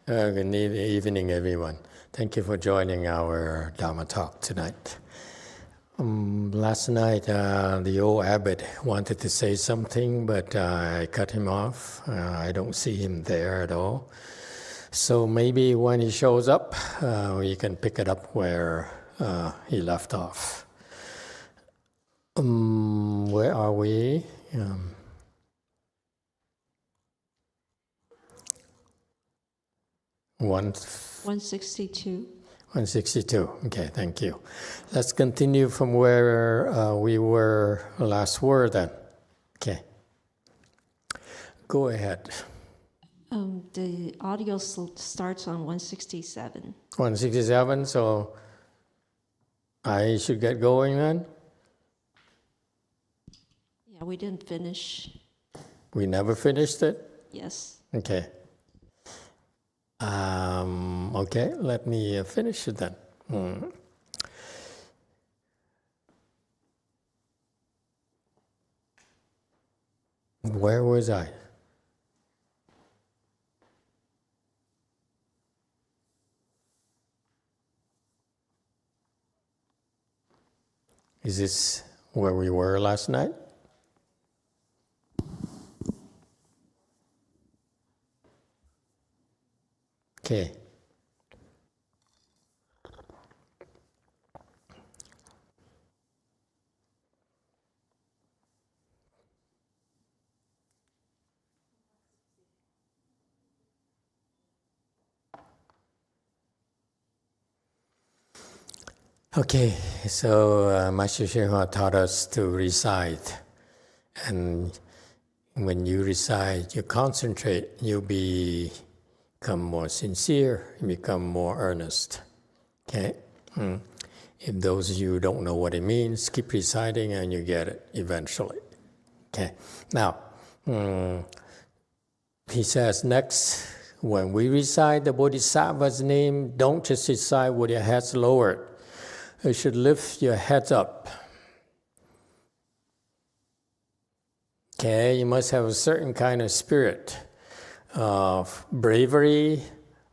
Good evening, everyone. Thank you for joining our Dharma talk tonight. Last night, the old abbot wanted to say something, but I cut him off. I don't see him there at all. So maybe when he shows up, we can pick it up where he left off. Where are we? 162. 162. Okay, thank you. Let's continue from where we were last word then. Okay. Go ahead. The audio starts on 167. 167, so I should get going then? Yeah, we didn't finish. We never finished it? Yes. Okay. Okay, let me finish it then. Where was I? Is this where we were last night? Okay. Okay, so Master Sheha taught us to recite, and when you recite, you concentrate, you become more sincere, you become more earnest. Okay? If those of you who don't know what it means, keep reciting and you get it eventually. Okay. Now, he says next, when we recite the Bodhisattva's name, don't just recite with your heads lowered. You should lift your heads up. Okay, you must have a certain kind of spirit of bravery,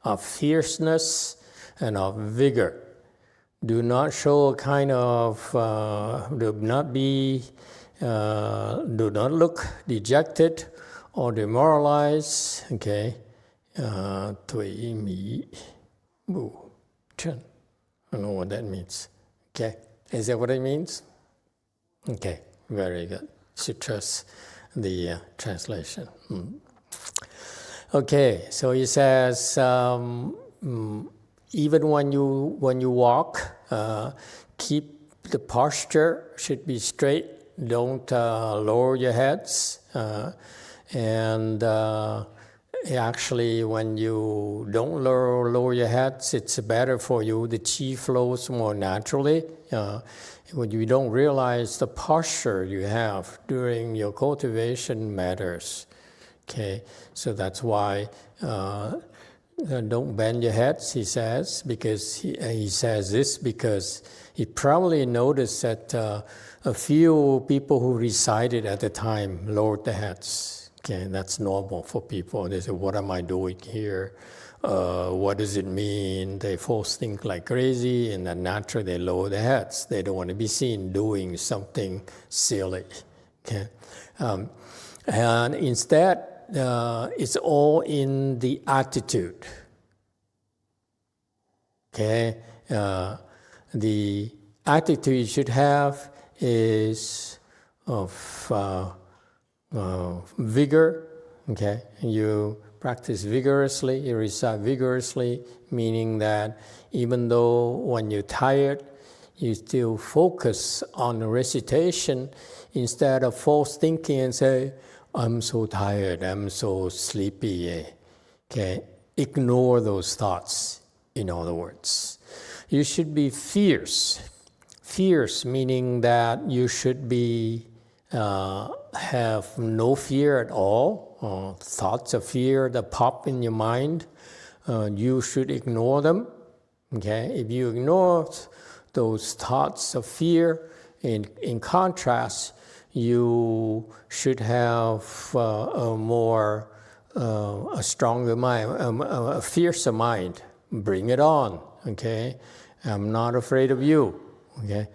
of fierceness, and of vigor. Do not show a kind of, do not look dejected or demoralized. Okay, 颓靡無嗔. I don't know what that means. Okay, is that what it means? Okay, very good. Should trust the translation. Okay, so he says, even when you walk, keep the posture should be straight. Don't lower your heads. Actually, when you don't lower your heads, it's better for you. The chi flows more naturally. When you don't realize the posture you have during your cultivation matters. Okay, so that's why don't bend your heads, he says, because he says this because he probably noticed that a few people who recited at the time lowered their heads. Okay, that's normal for people. They say, what am I doing here? What does it mean? They force think like crazy, and then naturally they lower their heads. They don't want to be seen doing something silly. Okay, and instead, it's all in the attitude. Okay, the attitude you should have is of vigor. Okay, you practice vigorously, you recite vigorously, meaning that even though when you're tired, you still focus on the recitation instead of false thinking and say, I'm so tired, I'm so sleepy. Okay, ignore those thoughts, in other words. You should be fierce. Fierce meaning that you should be have no fear at all. Thoughts of fear that pop in your mind, you should ignore them. Okay, if you ignore those thoughts of fear, in contrast, you should have a more a stronger mind, a fiercer mind. Bring it on, okay? I'm not afraid of you, okay?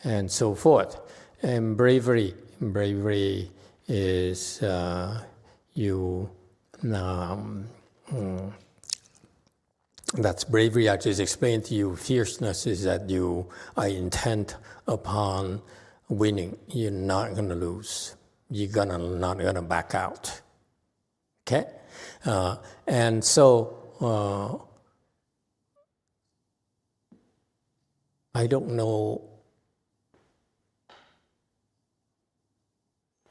And so forth. And bravery is that's bravery. I just explained to you. Fierceness is that you are intent upon winning. You're not going to lose. You're not going to back out. Okay? And so I don't know,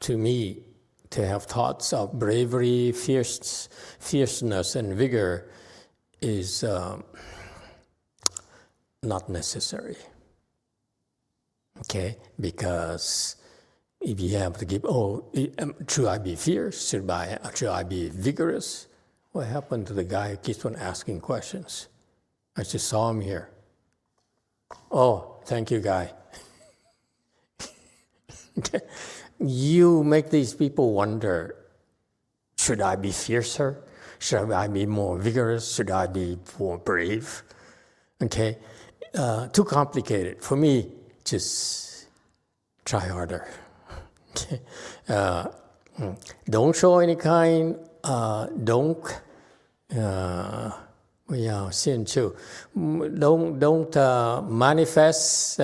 to me, to have thoughts of bravery, fierceness, and vigor is not necessary. Okay? Because if you have to give, should I be fierce? Should I be vigorous? What happened to the guy who keeps on asking questions? I just saw him here. Oh, thank you, guy. Okay. You make these people wonder, should I be fiercer? Should I be more vigorous? Should I be more brave? Okay? Too complicated. For me, just try harder. Okay? Don't show any kind, don't manifest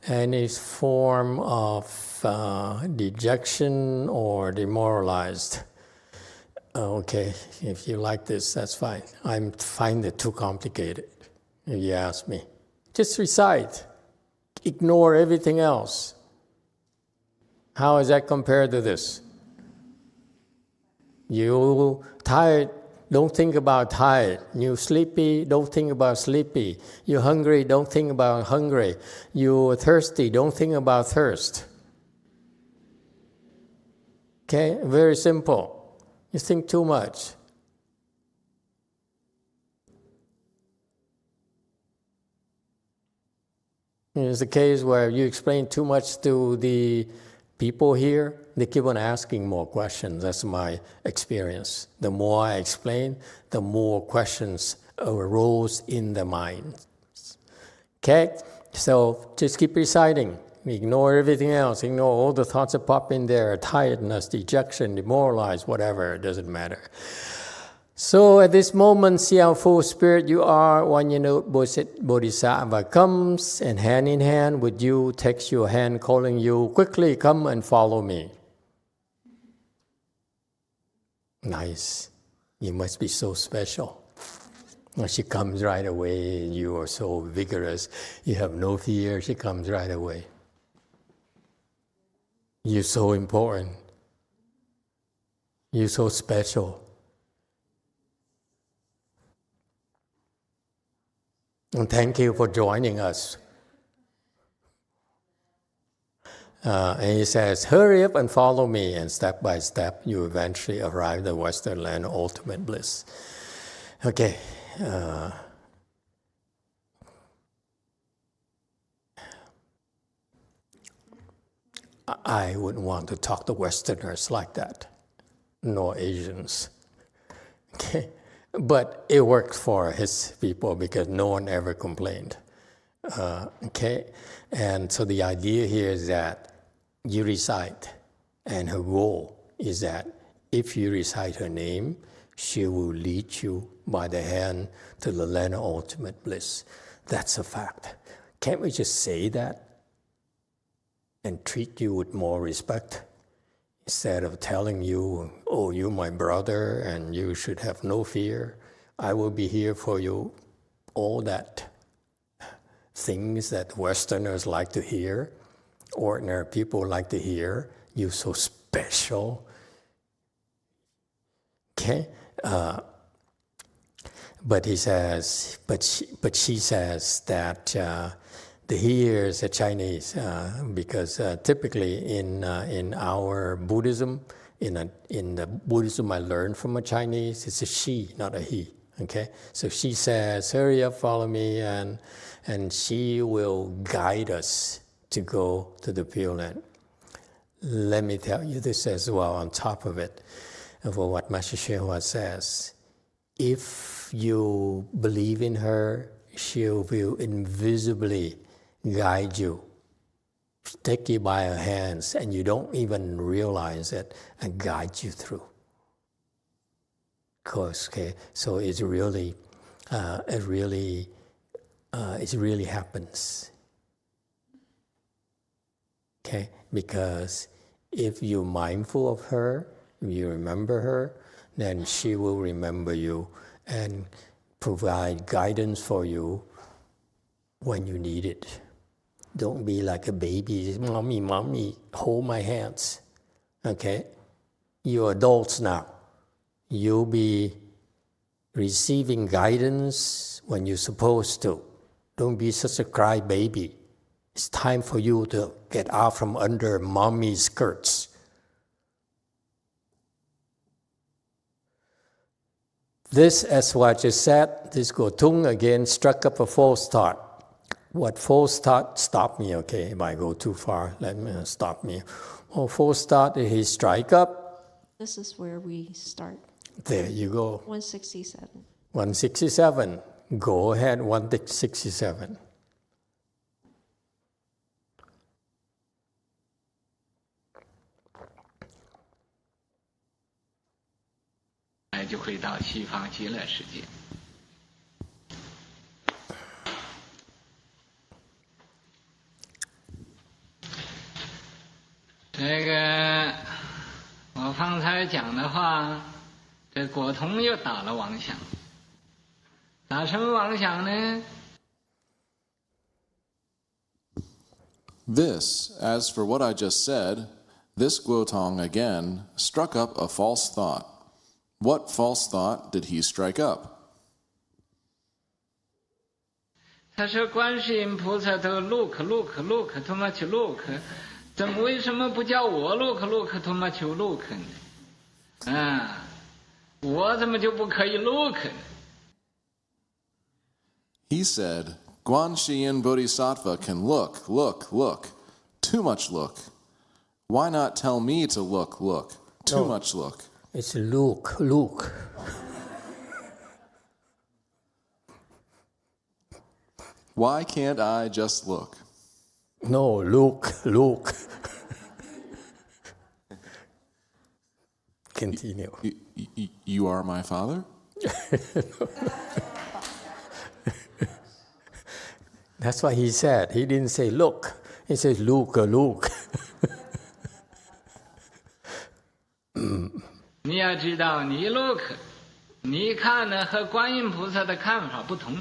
any form of dejection or demoralized. Okay, if you like this, that's fine. I find it too complicated, if you ask me. Just recite. Ignore everything else. How is that compared to this? You tired, don't think about tired. You sleepy, don't think about sleepy. You hungry, don't think about hungry. You thirsty, don't think about thirst. Okay, very simple. You think too much. It's a case where you explain too much to the people here, they keep on asking more questions. That's my experience. The more I explain, the more questions arose in the mind. Okay? So just keep reciting. Ignore everything else. Ignore all the thoughts that pop in there, tiredness, dejection, demoralized, whatever. It doesn't matter. So at this moment, see how full spirit you are. GuanYin Bodhisattva comes and hand in hand with you, takes your hand, calling you, quickly come and follow me. Nice. You must be so special. She comes right away. You are so vigorous. You have no fear. She comes right away. You're so important. You're so special. And thank you for joining us. And he says, hurry up and follow me, and step by step you eventually arrive at Western land of ultimate bliss. Okay. I wouldn't want to talk to Westerners like that, nor Asians. Okay? But it works for his people because no one ever complained. Okay? And so the idea here is that you recite, and her goal is that if you recite her name, she will lead you by the hand to the land of ultimate bliss. That's a fact. Can't we just say that and treat you with more respect? Instead of telling you, oh, you're my brother and you should have no fear, I will be here for you. All that things that Westerners like to hear, ordinary people like to hear, you're so special. Okay? But he says, but she says that the he is a Chinese because typically in our Buddhism, in the Buddhism I learned from a Chinese, it's a she, not a he. Okay, so she says, "Hurry up, follow me," and she will guide us to go to the Pureland. Let me tell you this as well. On top of it, for what Master Hsuan says. If you believe in her, she will invisibly guide you, take you by her hands, and you don't even realize it, and guide you through. Course, okay. So it really happens. Okay, because if you're mindful of her, you remember her, then she will remember you and provide guidance for you when you need it. Don't be like a baby. Mommy, mommy, hold my hands. Okay? You're adults now. You'll be receiving guidance when you're supposed to. Don't be such a crybaby. It's time for you to get out from under mommy's skirts. This, as what you said, this Gotung again struck up a false thought. What false thought? Stop me, okay? If I go too far, let me stop me. Oh, false thought, he strike up. This is where we start. There you go. 167. 167. Go ahead, 167.就回到西方极乐世界。这个我方才讲的话，这果童又打了妄想，打什么妄想呢？ This, as for what I just said, this Guotong again struck up a false thought. What false thought did he strike up? 他说：“观世音菩萨都 look， 他妈去 look， 怎么为什么不叫我 look， 他妈去 look 呢？啊，我怎么就不可以 look 呢？” He said, Guanyin Bodhisattva can look, too much look. Why not tell me to look, too much look? It's look. Why can't I just look? No, look. Continue. You are my father? That's what he said. He didn't say look. He says look. 你要知道，你 look， 你看呢和观音菩萨的看法不同。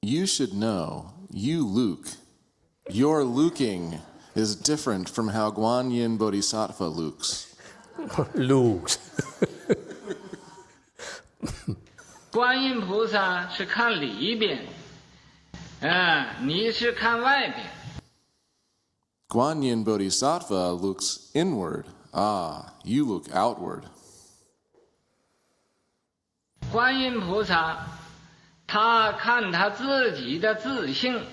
You should know, you look. Your looking is different from how Guanyin Bodhisattva looks. Looks. 观音菩萨是看里边，你是看外边。Guanyin Bodhisattva looks inward. You look outward. 观音菩萨，他看他自己的自性，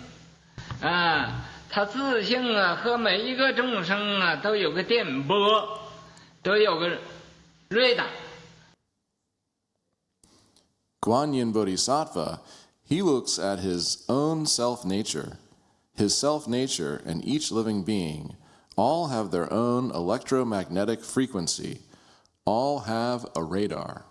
他自性和每一个众生都有个电波，都有个雷达。Guanyin Bodhisattva, he looks at his own self-nature. His self-nature and each living being all have their own electromagnetic frequency, all have a radar.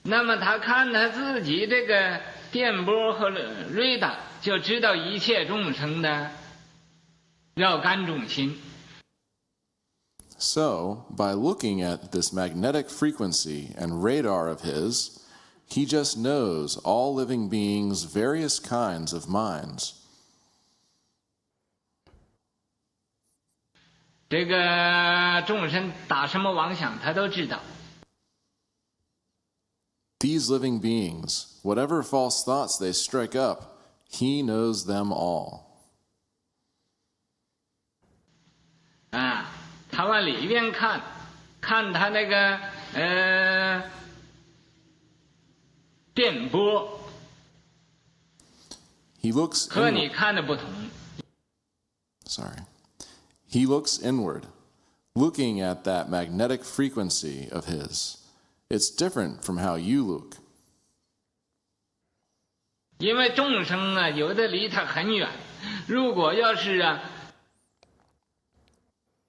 那么他看他自己这个电波和雷达，就知道一切众生的绕干中心。So, by looking at this magnetic frequency and radar of his, he just knows all living beings' various kinds of minds. 这个众生打什么妄想，他都知道。These living beings, whatever false thoughts they strike up, he knows them all. 他往里边看，看他那个电波 He looks 和你看的不同。He looks inward, looking at that magnetic frequency of his. It's different from how you look. 因为众生啊，有的离他很远，如果要是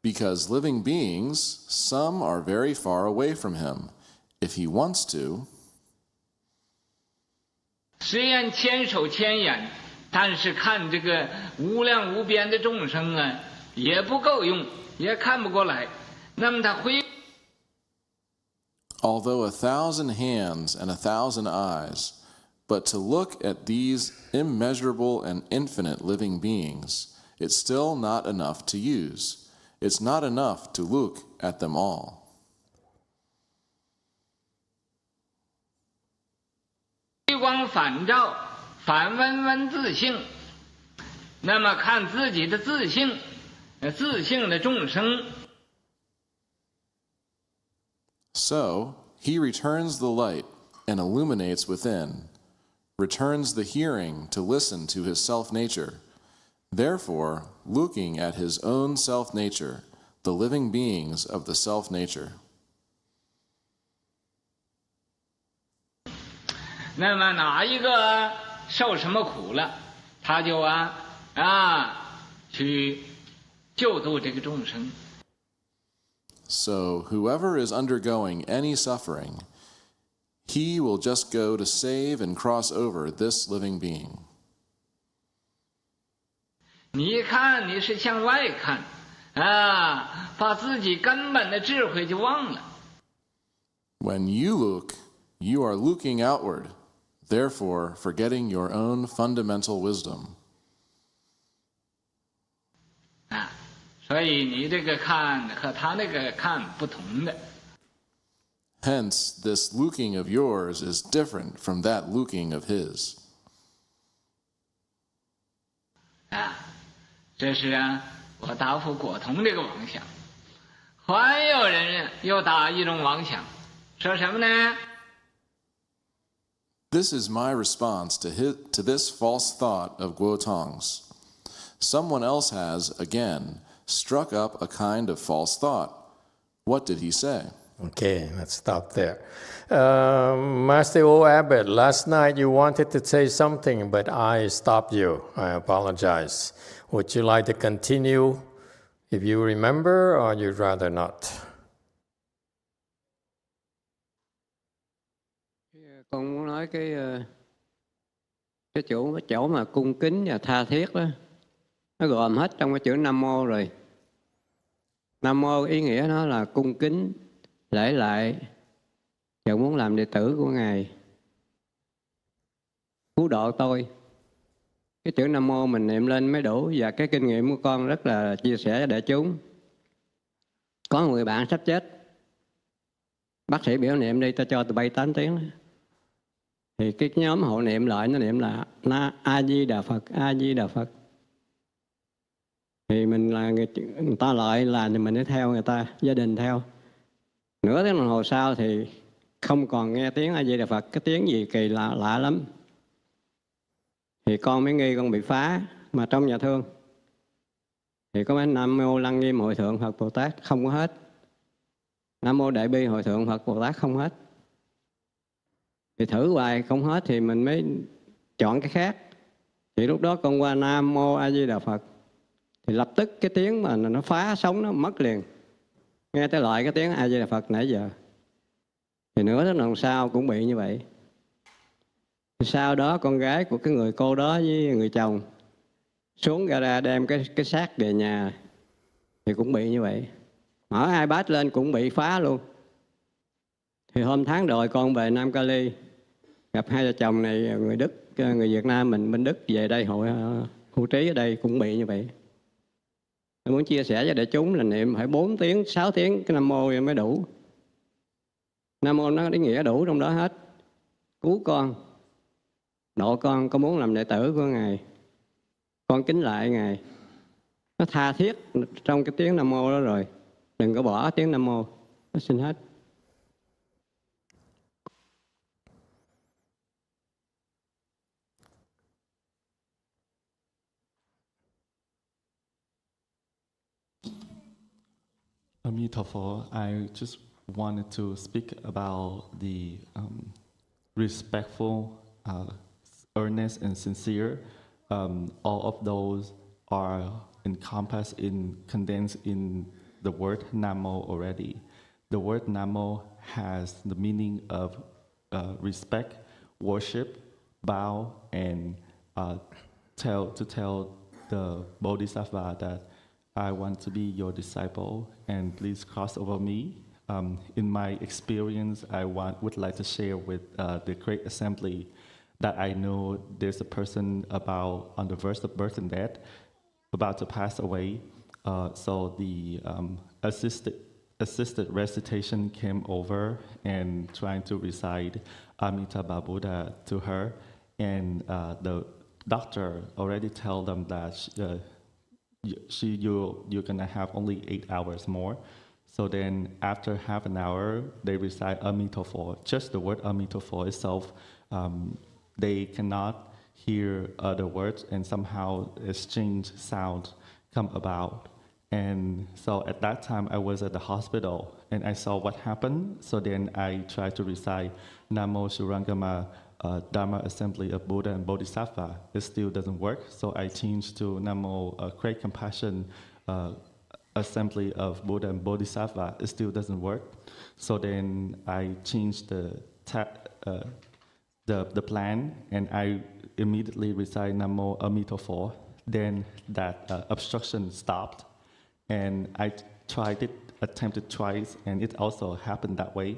Because living beings, some are very far away from him. If he wants to, 虽然千手千眼，但是看这个无量无边的众生啊，也不够用，也看不过来。那么他会 although 1,000 hands and 1,000 eyes, but to look at these immeasurable and infinite living beings, it's still not enough to use. It's not enough to look at them all. 回光返照，反问问自性。那么看自己的自性，自性的众生。So, he returns the light and illuminates within, returns the hearing to listen to his self-nature. Therefore, looking at his own self-nature, the living beings of the self-nature. 那么哪一个受什么苦了，他就去救度这个众生。So, whoever is undergoing any suffering, he will just go to save and cross over this living being. 你一看你是向外看，把自己根本的智慧就忘了。When you look, you are looking outward, therefore forgetting your own fundamental wisdom. 所以你这个看和他那个看不同的。Hence, this looking of yours is different from that looking of his. 这是我答复果同这个妄想。还有人又打一种妄想，说什么呢？ This is my response to this false thought of Guotong's. Someone else has, again, struck up a kind of false thought. What did he say? Okay, let's stop there. Master O Abbot, last night you wanted to say something, but I stopped you. I apologize. Would you like to continue if you remember, or you'd rather not? Con muốn nói cái chỗ mà cung kính và tha thiết đó, nó gồm hết trong cái chữ Nam Mô rồi. Nam Mô ý nghĩa nó là cung kính, lễ lại, và muốn làm đệ tử của Ngài, cứu độ tôi. Cái chữ Nam Mô mình niệm lên mới đủ, và cái kinh nghiệm của con rất là chia sẻ với đại chúng. Có một người bạn sắp chết, bác sĩ biểu niệm đi, ta cho từ 7-8 tiếng đó. Thì cái nhóm hộ niệm lại nó niệm là A Di Đà Phật, A Di Đà Phật. Thì mình là người ta lại là mình phải theo người ta, gia đình theo. Nửa tiếng đồng hồ sau thì không còn nghe tiếng A Di Đà Phật, cái tiếng gì kỳ lạ lắm. Thì con mới nghi con bị phá, mà trong nhà thương thì có mấy Nam Mô Lăng Nghiêm Hội Thượng Phật Bồ Tát không có hết. Nam Mô Đại Bi Hội Thượng Phật Bồ Tát không hết. Thì thử hoài không hết thì mình mới chọn cái khác. Thì lúc đó con qua Nam Mô A Di Đà Phật, thì lập tức cái tiếng mà nó phá sống nó mất liền. Nghe tới lại cái tiếng A Di Đà Phật nãy giờ. Thì nửa tiếng đồng sau cũng bị như vậy. Thì sau đó con gái của cái người cô đó với người chồng xuống gara đem cái xác về nhà, thì cũng bị như vậy. Mở iPad lên cũng bị phá luôn. Thì hôm tháng rồi con về Nam Cali, gặp hai vợ chồng này, người Đức, người Việt Nam mình bên Đức về đây hội hưu trí ở đây cũng bị như vậy. Tôi muốn chia sẻ với đại chúng là niệm phải 4 tiếng, 6 tiếng cái Nam Mô mới đủ. Nam Mô nó ý nghĩa đủ trong đó hết. Cứu con, độ con muốn làm đệ tử của Ngài, con kính lại Ngài. Nó tha thiết trong cái tiếng Nam Mô đó rồi. Đừng có bỏ tiếng Nam Mô. Nó xin hết. Amitabha, I just wanted to speak about the respectful, earnest, and sincere. All of those are encompassed condensed in the word Namo already. The word Namo has the meaning of respect, worship, bow, and tell the Bodhisattva that I want to be your disciple, and please cross over me. In my experience, I would like to share with the Great Assembly that I know there's a person on the verge of birth and death, about to pass away. So the assisted recitation came over and trying to recite Amitabha Buddha to her, and the doctor already tell them that you're gonna have only 8 hours more. So then after half an hour, they recite Amitabha. Just the word Amitabha itself, they cannot hear other words, and somehow exchange sound come about. And so at that time, I was at the hospital, and I saw what happened. So then I tried to recite Namo Shurangama Dharma Assembly of Buddha and Bodhisattva. It still doesn't work, so I changed to Namo Great Compassion Assembly of Buddha and Bodhisattva. It still doesn't work. So then I changed the plan, and I immediately recite Namo Amitabha. Then that obstruction stopped, and I attempted twice, and it also happened that way.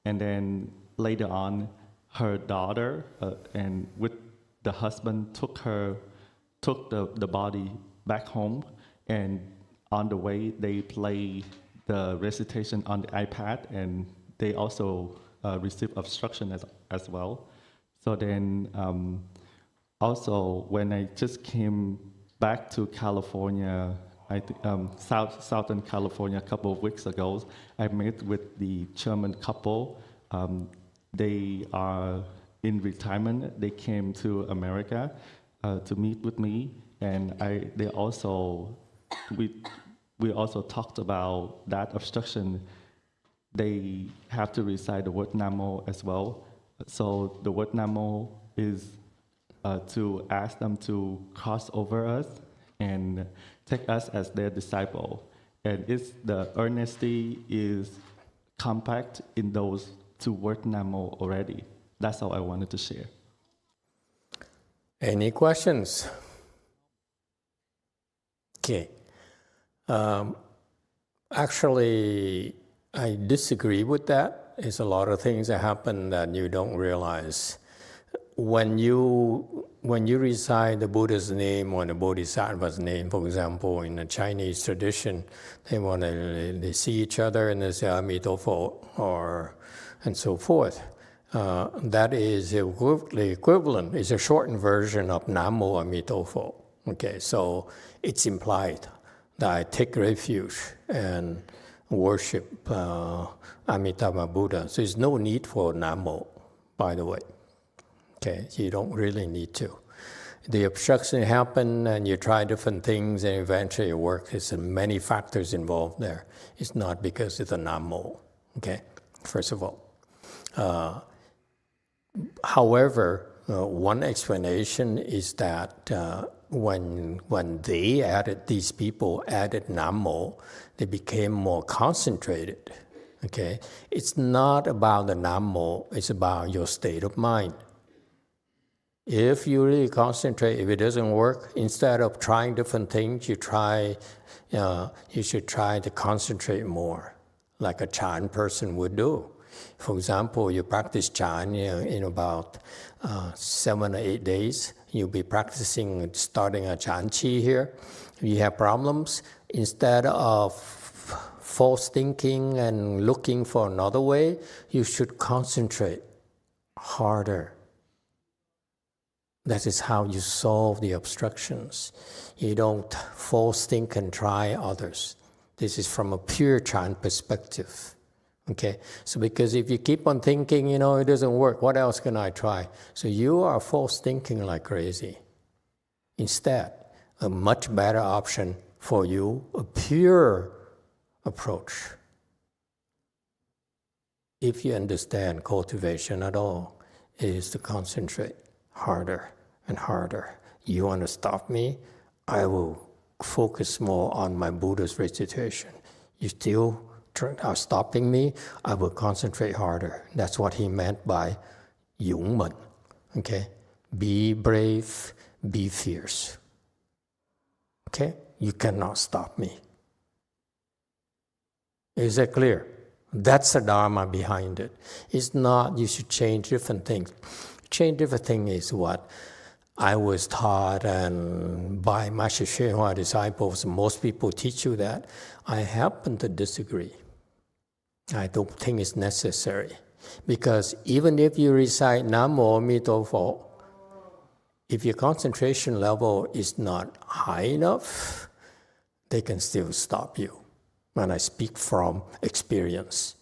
And then later on, her daughter and with the husband took the body back home, and on the way they play the recitation on the iPad, and they also received obstruction as well. So then also when I just came back to California, I think Southern California a couple of weeks ago, I met with the German couple. They are in retirement. They came to America to meet with me, and we also talked about that obstruction. They have to recite the word Namo as well. So the word Namo is to ask them to cross over us and take us as their disciple. And the earnesty is compact in those two words Namo already. That's all I wanted to share. Any questions? Okay. Actually, I disagree with that. There's a lot of things that happen that you don't realize. When you recite the Buddha's name or the Bodhisattva's name, for example, in the Chinese tradition, they see each other and they say Amitabha and so forth. That is the equivalent. It's a shortened version of Namo Amitabha. Okay, so it's implied that I take refuge and worship Amitabha Buddha. So there's no need for Namo, by the way. Okay, you don't really need to. The obstruction happen and you try different things and eventually it works. There's many factors involved there. It's not because it's a Namo, okay, first of all. However, one explanation is that when these people added Namo, they became more concentrated. Okay, it's not about the Namo, it's about your state of mind. If you really concentrate, if it doesn't work, instead of trying different things, you should try to concentrate more, like a Chan person would do. For example, you practice Chan in about 7 or 8 days. You'll be practicing, starting a Chan Qi here. If you have problems, instead of false thinking and looking for another way, you should concentrate harder. That is how you solve the obstructions. You don't false think and try others. This is from a pure Chan perspective. Okay, so because if you keep on thinking, it doesn't work, what else can I try? So you are false thinking like crazy. Instead, a much better option for you, a pure approach. If you understand cultivation at all, is to concentrate harder and harder. You want to stop me? I will focus more on my Buddha's recitation. You still are stopping me? I will concentrate harder. That's what he meant by Yong. Okay? Be brave, be fierce. Okay? You cannot stop me. Is that clear? That's the Dharma behind it. It's not you should change different things. Change different things is what I was taught and by Master Hsuan disciples. Most people teach you that. I happen to disagree. I don't think it's necessary. Because even if you recite Namo Mitofo, if your concentration level is not high enough, they can still stop you. And I speak from experience.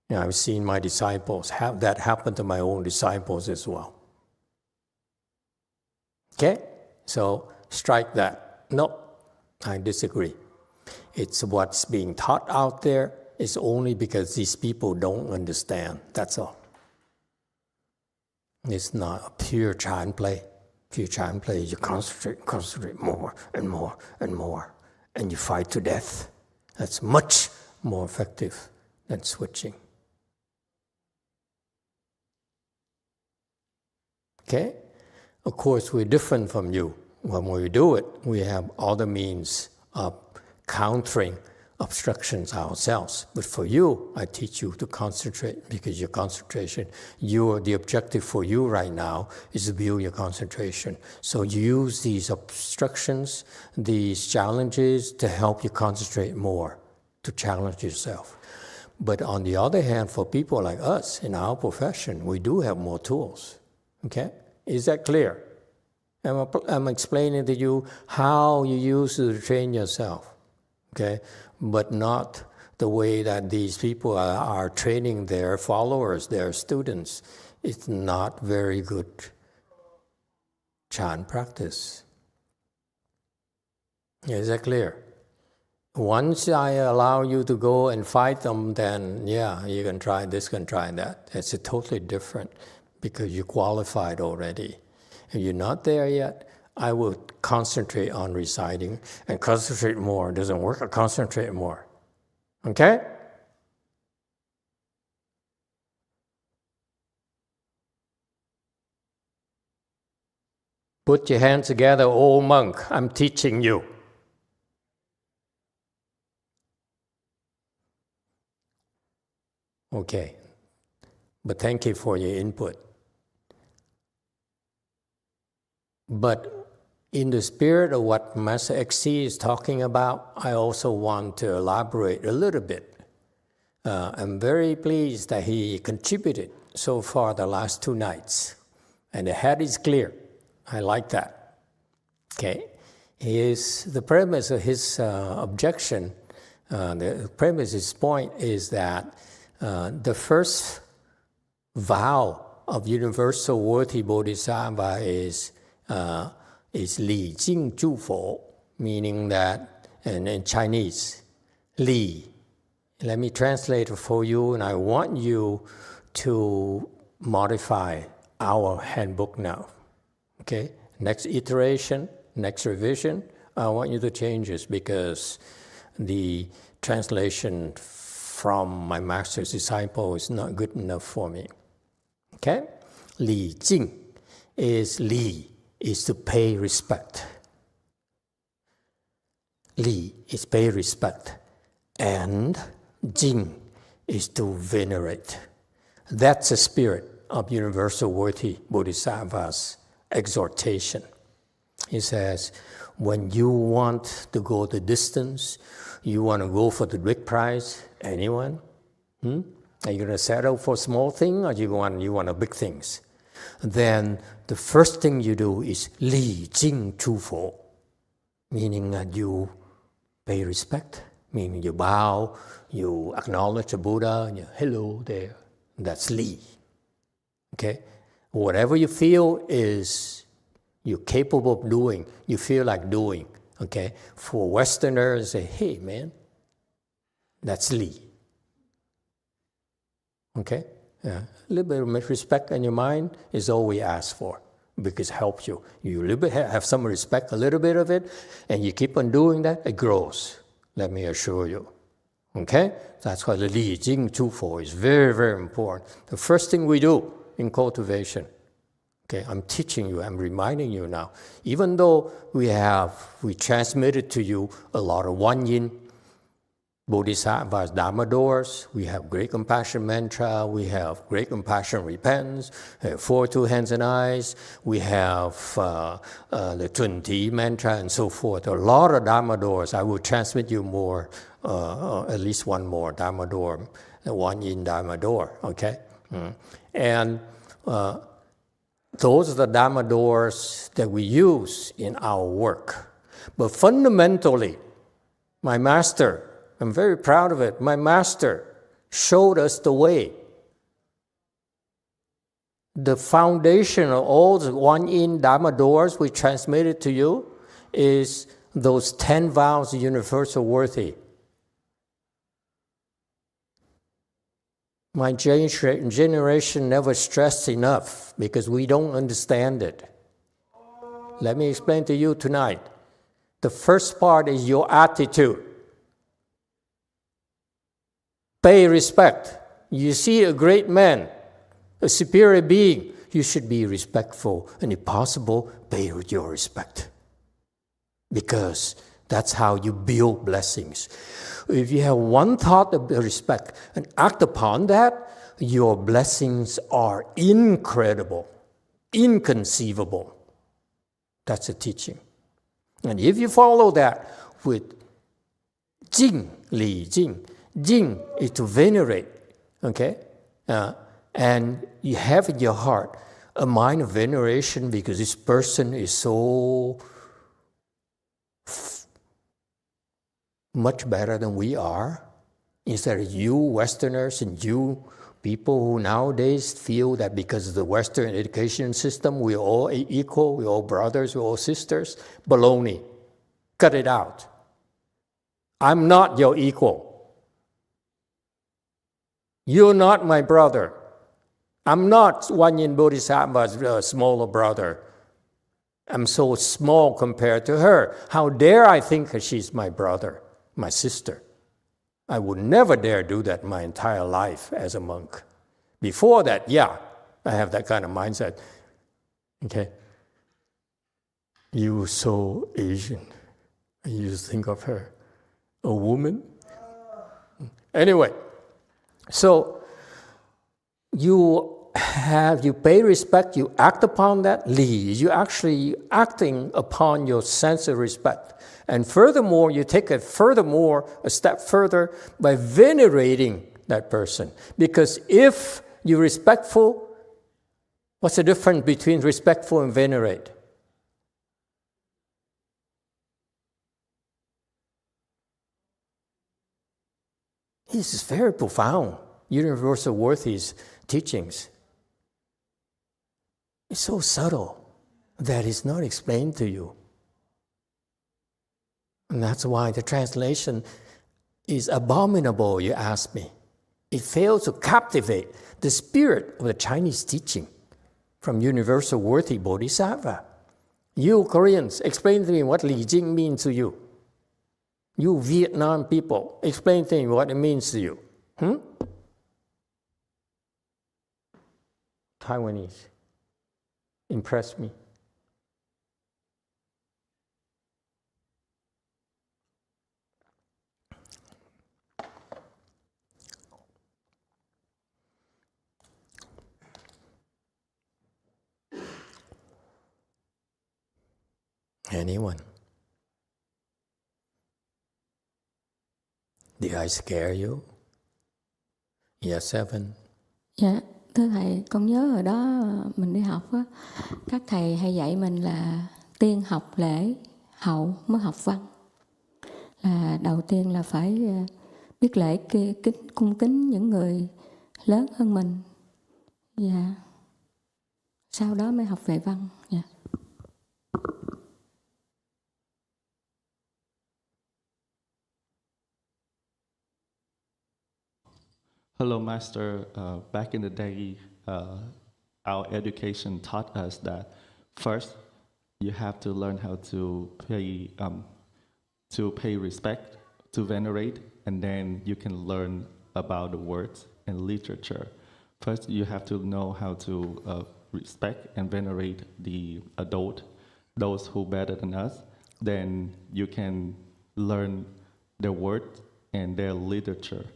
You know, I've seen my disciples have that happen to my own disciples as well. Okay? So strike that. No, I disagree. It's what's being taught out there. It's only because these people don't understand. That's all. It's not a pure Chan play. Pure Chan play, you concentrate more and more and more. And you fight to death. That's much more effective than switching. Okay? Of course, we're different from you. When we do it, we have other means of countering obstructions ourselves. But for you, I teach you to concentrate because your concentration, the objective for you right now is to build your concentration. So you use these obstructions, these challenges to help you concentrate more, to challenge yourself. But on the other hand, for people like us in our profession, we do have more tools. Okay? Is that clear? I'm explaining to you how you use it to train yourself. Okay? But not the way that these people are training their followers, their students. It's not very good Chan practice. Is that clear? Once I allow you to go and fight them, then yeah, you can try this, can try that. It's a totally different because you qualified already. If you're not there yet, I will concentrate on reciting and concentrate more. Doesn't work, I'll concentrate more. Okay? Put your hands together, old monk. I'm teaching you. Okay. But thank you for your input. But in the spirit of what Master XC is talking about, I also want to elaborate a little bit. I'm very pleased that he contributed so far the last 2 nights. And the head is clear. I like that. Okay? The premise of his objection, the premise of his point is that the first vow of universal worthy bodhisattva is Li Jing Zhu Fo, meaning that, and in Chinese, Li. Let me translate it for you, and I want you to modify our handbook now. Okay? Next iteration, next revision, I want you to change this because the translation from my master's disciple is not good enough for me. Okay? Li Jing is Li. Is to pay respect. Li is pay respect. And Jing is to venerate. That's the spirit of Universal Worthy Bodhisattva's exhortation. He says, when you want to go the distance, you want to go for the big prize, anyone? Are you going to settle for small things or you want the big things? Then the first thing you do is Li Jing Chu Fo, meaning that you pay respect, meaning you bow, you acknowledge the Buddha, and you hello there. That's Li. Okay? Whatever you feel is you're capable of doing, you feel like doing. Okay? For Westerners, say, hey man, That's Li. Okay? A little bit of respect in your mind is all we ask for, because it helps you. You a little bit have some respect, a little bit of it, and you keep on doing that, it grows. Let me assure you. Okay? That's why the Li Jing Tu Fo is very, very important. The first thing we do in cultivation. Okay, I'm teaching you, I'm reminding you now. Even though we transmitted to you a lot of GuanYin, Bodhisattvas, Dharma doors, we have great compassion mantra, we have great compassion repentance, 4 2 hands and eyes, we have the 20 mantra and so forth. A lot of Dharma doors. I will transmit you more, at least one more Dharma door, the GuanYin Dharma door, okay? And those are the Dharma doors that we use in our work. But fundamentally, my master, I'm very proud of it, my master showed us the way. The foundation of all the GuanYin Dharma doors we transmitted to you is those 10 vows universal worthy. My generation never stressed enough because we don't understand it. Let me explain to you tonight. The first part is your attitude. Pay respect. You see a great man, a superior being, you should be respectful, and if possible, pay your respect. Because that's how you build blessings. If you have one thought of respect and act upon that, your blessings are incredible, inconceivable. That's the teaching. And if you follow that with Jing, Li Jing, Jing is to venerate, okay? And you have in your heart a mind of veneration because this person is so much better than we are. Instead of you Westerners and you people who nowadays feel that because of the Western education system, we're all equal, we're all brothers, we're all sisters. Baloney. Cut it out. I'm not your equal. You're not my brother. I'm not GuanYin Bodhisattva's smaller brother. I'm so small compared to her. How dare I think that she's my brother, my sister? I would never dare do that my entire life as a monk. Before that, yeah, I have that kind of mindset. Okay? You were so Asian. I used to think of her. A woman? Anyway, so you pay respect, you act upon that, Li. You actually acting upon your sense of respect. And furthermore, you take it a step further by venerating that person. Because if you're respectful, what's the difference between respectful and venerate? This is very profound. Universal Worthy's teachings. It's so subtle that it's not explained to you. And that's why the translation is abominable, you ask me. It fails to captivate the spirit of the Chinese teaching from Universal Worthy Bodhisattva. You Koreans, explain to me what Li Jing means to you. You Vietnam people, explain to me what it means to you. Taiwanese, impress me. Anyone? Did I scare you? Yes, Seven. Dạ, thưa thầy, con nhớ hồi đó mình đi học á, các thầy hay dạy mình là tiên học lễ, hậu mới học văn. Là đầu tiên là phải biết lễ cung kính những người lớn hơn mình. Dạ. Sau đó mới học về văn. Dạ. Hello, Master. Back in the day, our education taught us that first you have to learn how to pay respect, to venerate, and then you can learn about the words and literature. First, you have to know how to respect and venerate the adult, those who better than us. Then you can learn their words and their literature.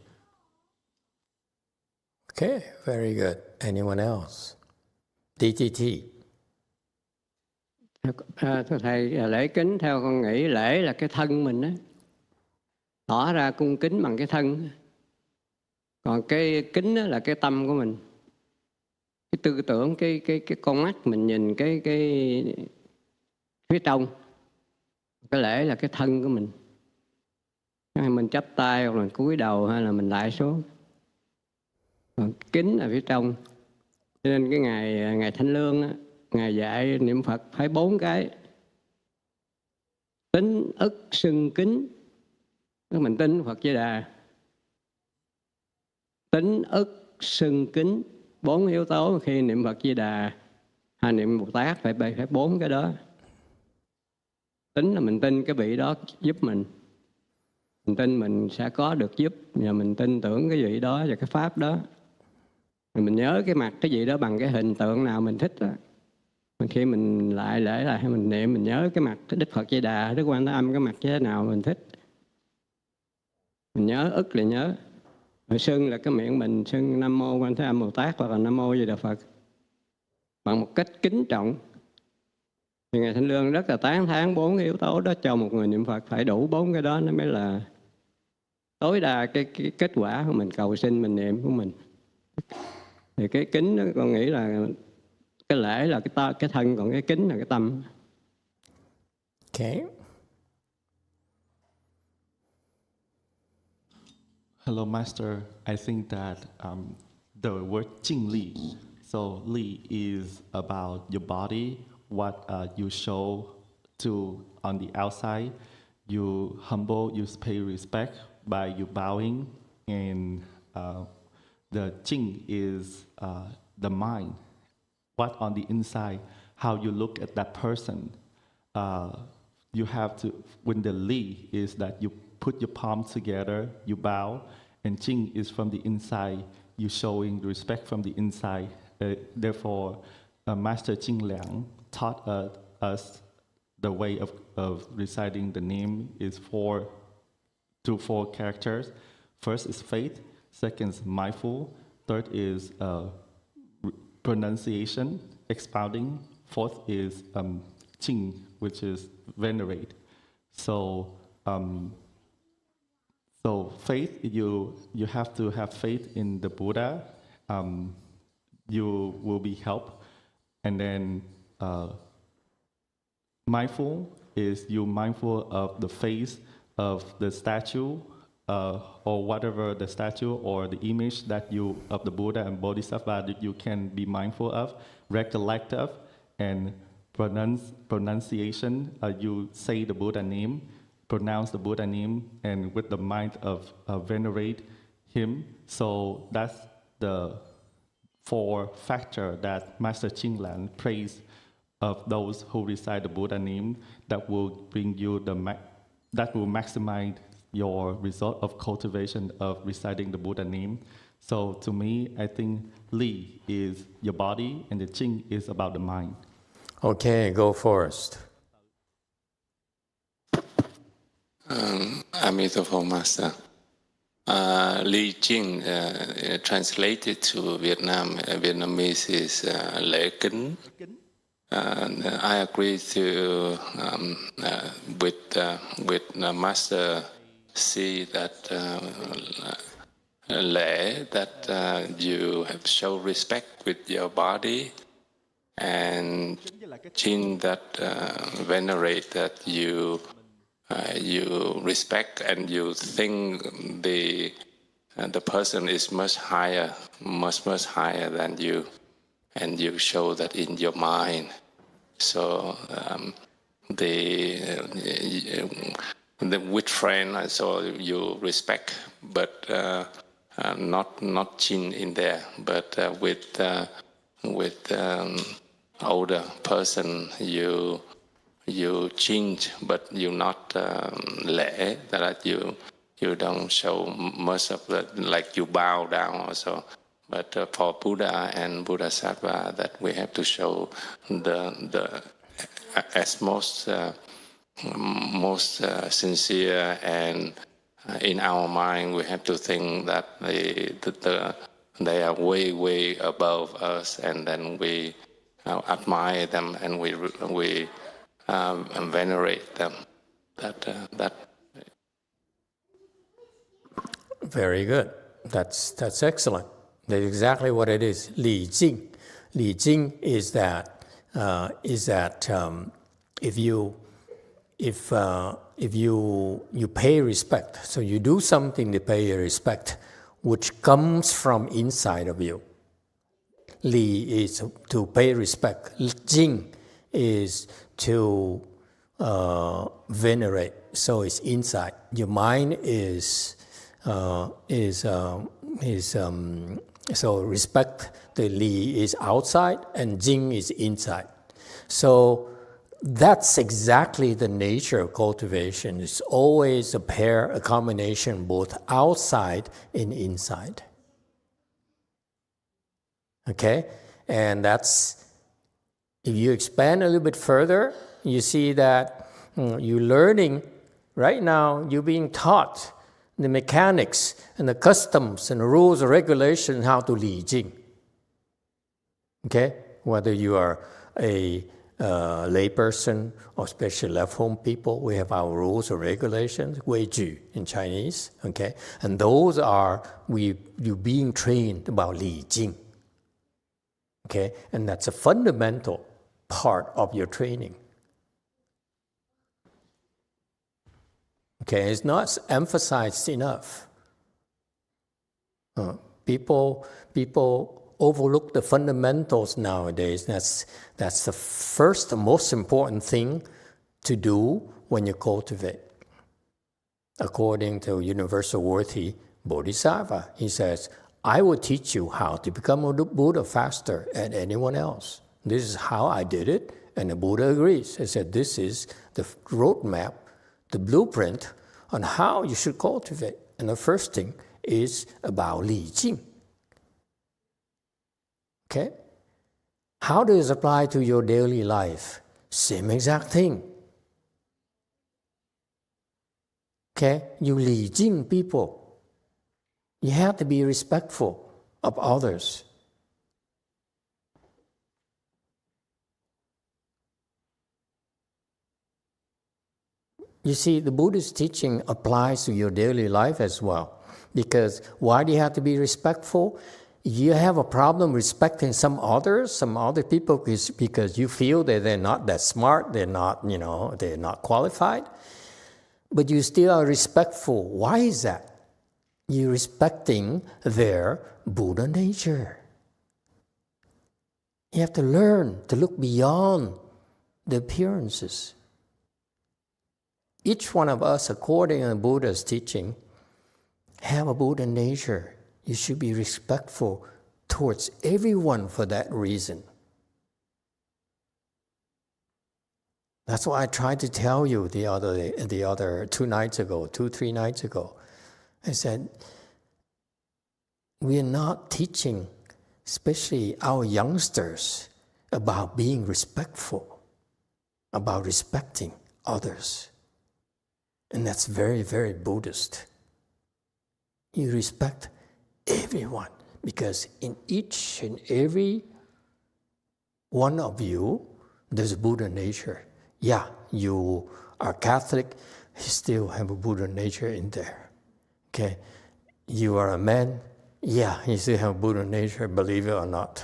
Okay, very good. Anyone else? DTT. Thưa Thầy, lễ kính theo con nghĩ lễ là cái thân mình á, tỏ ra cung kính bằng cái thân. Còn cái kính đó là cái tâm của mình. Cái tư tưởng, cái con mắt mình nhìn cái phía trong. Cái lễ là cái thân của mình. Mình chắp tay hoặc là cúi đầu hay là mình lại xuống. Còn kính là phía trong. Cho nên cái ngày Thanh Lương á, Ngài dạy niệm Phật phải 4 cái. Tín, ức, xưng, kính. Mình tin Phật Di Đà. Tín, ức, xưng, kính. 4 yếu tố khi niệm Phật Di Đà hay niệm Bồ Tát phải 4 cái đó. Tính là mình tin cái vị đó giúp mình. Mình tin mình sẽ có được giúp. Và mình tin tưởng cái vị đó và cái pháp đó. Mình nhớ cái mặt cái vị đó bằng cái hình tượng nào mình thích đó. Khi mình lại lễ lại hay mình niệm, mình nhớ cái mặt Đức Phật Di Đà, Đức Quan Thế Âm cái mặt như thế nào mình thích. Mình nhớ, ức là nhớ. Rồi xưng là cái miệng mình xưng Nam Mô Quan Thế Âm Bồ Tát hoặc là Nam Mô Di Đà Phật bằng một cách kính trọng. Thì Ngài Thanh Lương rất là tán thán 4 cái yếu tố đó cho một người niệm Phật, phải đủ 4 cái đó nó mới là tối đa cái kết quả của mình cầu xin mình niệm của mình. Thì cái kính đó con nghĩ là cái lễ là cái thân, còn cái kính là cái tâm. Okay. Hello, Master. I think that the word Jing Li, so Li is about your body, what you show to on the outside. You humble, you pay respect by you bowing, and the Jing is the mind. What on the inside, how you look at that person. You have to, when the Li is that you put your palms together, you bow, and Jing is from the inside, you showing respect from the inside. Therefore, Master Jing Liang taught us the way of reciting the name is 4 characters. First is faith, second is mindful, third is pronunciation, expounding, fourth is Jing, which is venerate. So faith, you have to have faith in the Buddha. You will be helped. And then mindful is you mindful of the face of the statue or whatever the statue or the image that you of the Buddha and Bodhisattva that you can be mindful of, recollect of, and pronunciation. You say the Buddha name, pronounce the Buddha name, and with the mind of venerate him. So that's the 4 factors that Master Jing Liang praised of those who recite the Buddha name that will bring you that will maximize your result of cultivation of reciting the Buddha name. So to me, I think Li is your body and the Jing is about the mind. Okay, go first. Amitabha Master. Li Jing, translated to Vietnamese is lễ kính. I agree with Master C that lễ that you have show respect with your body, and Jing that venerate that you respect and you think the person is much higher than you, and you show that in your mind. So with friend, I saw you respect, but not Jin in there, but with older person you change, but you not lễ, that you don't show much of the, like you bow down also. But for Buddha and Bodhisattva, that we have to show the as most sincere, and in our mind we have to think that they are way above us, and then we admire them and we venerate them. That. Very good. That's excellent. That's exactly what it is. Li Jing. Li Jing is that if you pay respect, so you do something to pay respect, which comes from inside of you. Li is to pay respect. Jing is to venerate. So it's inside. Your mind is so respect. The Li is outside and Jing is inside. So that's exactly the nature of cultivation. It's always a combination both outside and inside. Okay? And that's, if you expand a little bit further, you see that you're learning, right now you're being taught the mechanics and the customs and the rules and regulations how to Li Jing. Okay? Whether you are a lay person or especially left home people, we have our rules and regulations, 规矩 in Chinese. Okay? And those are, you being trained about Li Jing. Okay? And that's a fundamental part of your training. Okay, it's not emphasized enough. People overlook the fundamentals nowadays. That's the first, the most important thing to do when you cultivate. According to Universal Worthy Bodhisattva, he says, I will teach you how to become a Buddha faster than anyone else. This is how I did it, and the Buddha agrees. He said, this is the roadmap, the blueprint on how you should cultivate. And the first thing is about Li Jing. Okay? How does it apply to your daily life? Same exact thing. Okay? You Li Jing people. You have to be respectful of others. You see, the Buddhist teaching applies to your daily life as well. Because why do you have to be respectful? You have a problem respecting some other people because you feel that they're not that smart, they're not qualified. But you still are respectful. Why is that? You're respecting their Buddha nature. You have to learn to look beyond the appearances. Each one of us, according to Buddha's teaching, have a Buddha nature. You should be respectful towards everyone for that reason. That's what I tried to tell you the other 3 nights ago. I said, we are not teaching, especially our youngsters, about being respectful, about respecting others. And that's very, very Buddhist. You respect everyone because in each and every one of you, there's a Buddha nature. Yeah, you are Catholic, you still have a Buddha nature in there. Okay, you are a man, yeah, you still have a Buddha nature, believe it or not.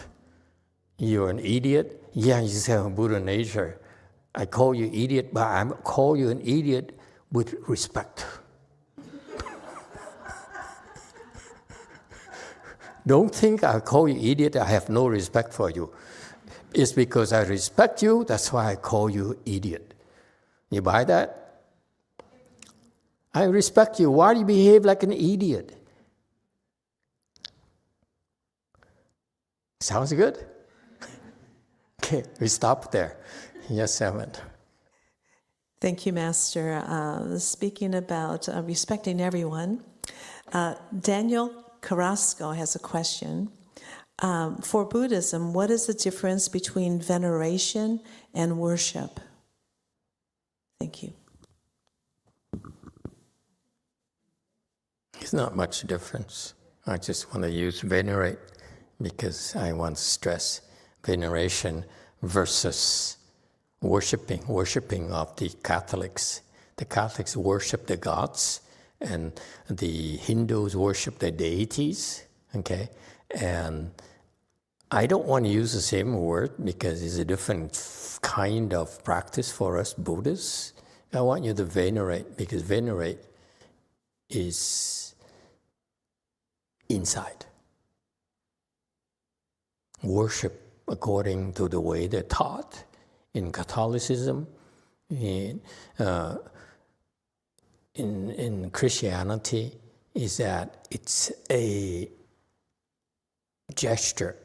You're an idiot, yeah, you still have a Buddha nature. I call you idiot, but I call you an idiot with respect. Don't think I call you idiot, I have no respect for you. It's because I respect you, that's why I call you idiot. You buy that? I respect you. Why do you behave like an idiot? Sounds good? Okay, we stop there. Yes, 7. Thank you, Master. Speaking about respecting everyone, Daniel Carrasco has a question. For Buddhism, what is the difference between veneration and worship? Thank you. It's not much difference. I just want to use venerate because I want to stress veneration versus worshiping of the Catholics. The Catholics worship the gods, and the Hindus worship the deities, okay? And I don't want to use the same word because it's a different kind of practice for us Buddhists. I want you to venerate because venerate is inside. Worship according to the way they're taught in Catholicism, in Christianity, is that it's a gesture,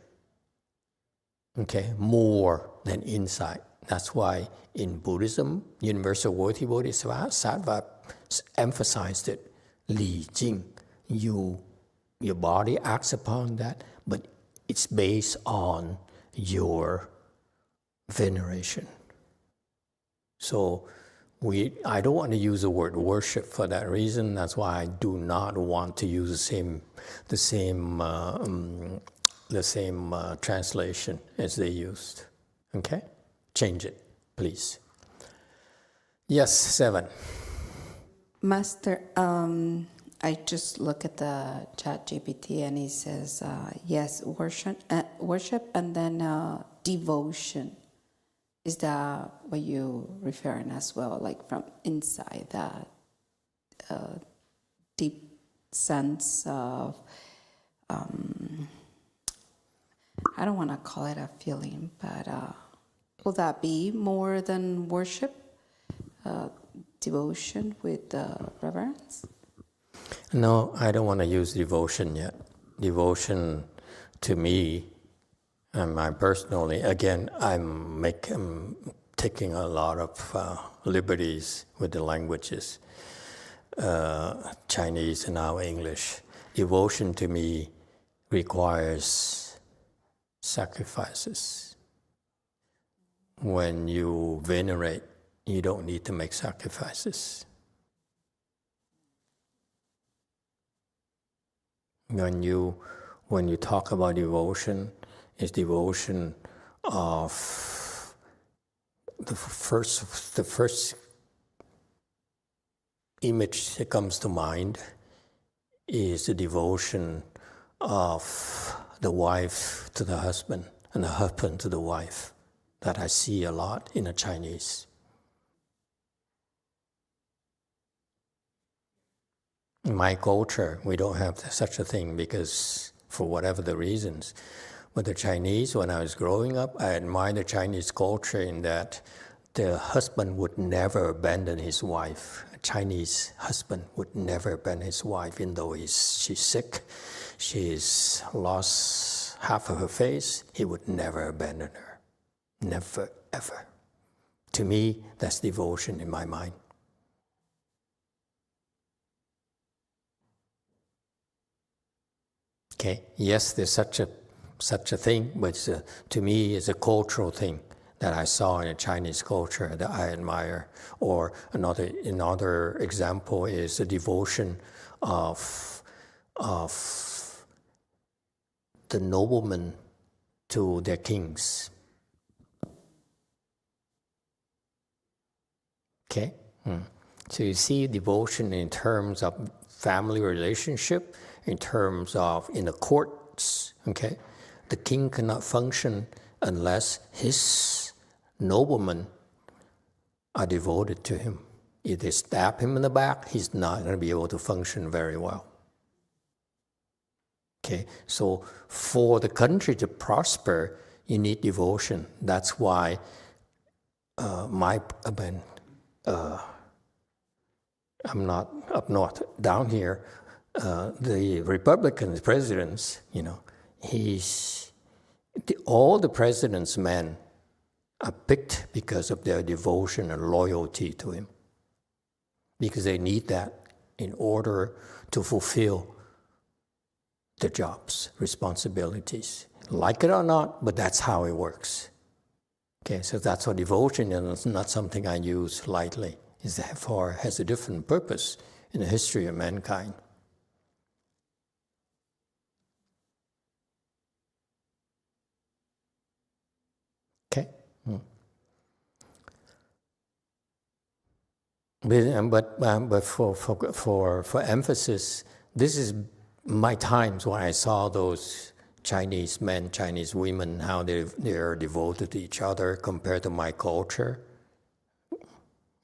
okay, more than inside. That's why in Buddhism, Universal Worthy Bodhisattva emphasized it. Li Jing, your body acts upon that, but it's based on your veneration. So I don't want to use the word worship for that reason. That's why I do not want to use the same translation as they used. Okay? Change it, please. Yes, 7. Master, I just look at the chat GPT and he says, yes, worship and then devotion. Is that what you're referring as well, like from inside, that deep sense of, I don't want to call it a feeling, but will that be more than worship, devotion with reverence? No, I don't want to use devotion yet. Devotion to me, and I personally, again, I'm taking a lot of liberties with the languages, Chinese and now English. Devotion to me requires sacrifices. When you venerate, you don't need to make sacrifices. When you talk about devotion, it's devotion of the first image that comes to mind is the devotion of the wife to the husband and the husband to the wife that I see a lot in the Chinese. In my culture, we don't have such a thing because for whatever the reasons. But the Chinese, when I was growing up, I admired the Chinese culture in that the husband would never abandon his wife. A Chinese husband would never abandon his wife, even though she's sick, she's lost half of her face, he would never abandon her. Never, ever. To me, that's devotion in my mind. Okay, yes, there's such a thing, but to me it's a cultural thing that I saw in a Chinese culture that I admire. Or another example is the devotion of the noblemen to their kings. Okay? So you see devotion in terms of family relationship, in terms of in the courts, okay? The king cannot function unless his noblemen are devoted to him. If they stab him in the back, he's not going to be able to function very well. Okay, so for the country to prosper, you need devotion. That's why I'm not up north. Down here, the Republican presidents, all the president's men are picked because of their devotion and loyalty to him, because they need that in order to fulfill the jobs, responsibilities. Like it or not, but that's how it works. Okay, so that's what devotion is. It's not something I use lightly. It therefore has a different purpose in the history of mankind. Okay. But for emphasis, this is my times when I saw those Chinese men, Chinese women, how they are devoted to each other compared to my culture.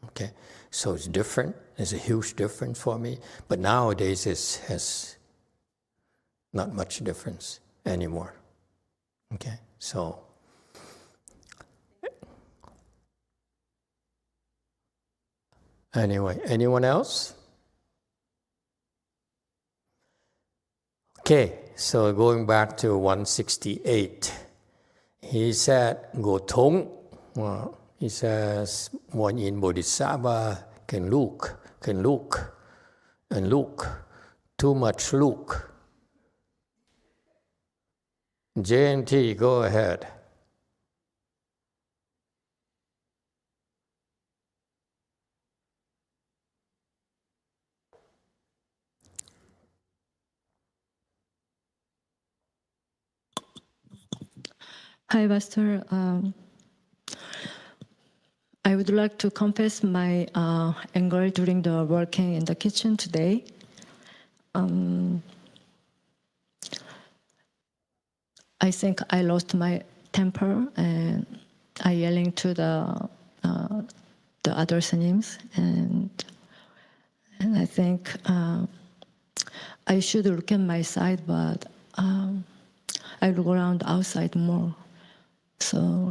Okay, so it's different. It's a huge difference for me. But nowadays it has not much difference anymore. Okay, so anyway, anyone else? Okay, so going back to 168, he said, Go Tong. Well, he says, GuanYin Bodhisattva can look, and look, too much look. JNT, go ahead. Hi, Master. I would like to confess my anger during the working in the kitchen today. I think I lost my temper and I yelling to the other senims, and I think I should look at my side, but I look around outside more. So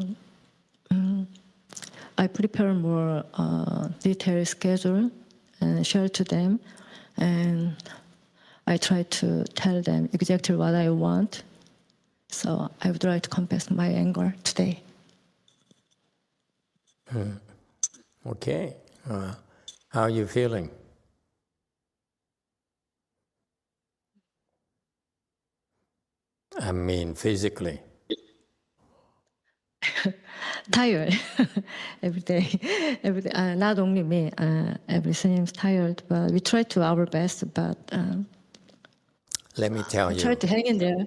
I prepare more detailed schedule and share to them, and I try to tell them exactly what I want. So I would like to confess my anger today. Okay. How are you feeling? I mean, physically. Tired every day. Not only me, everything is tired, but we try to our best, but Let me tell we you. try to hang in there.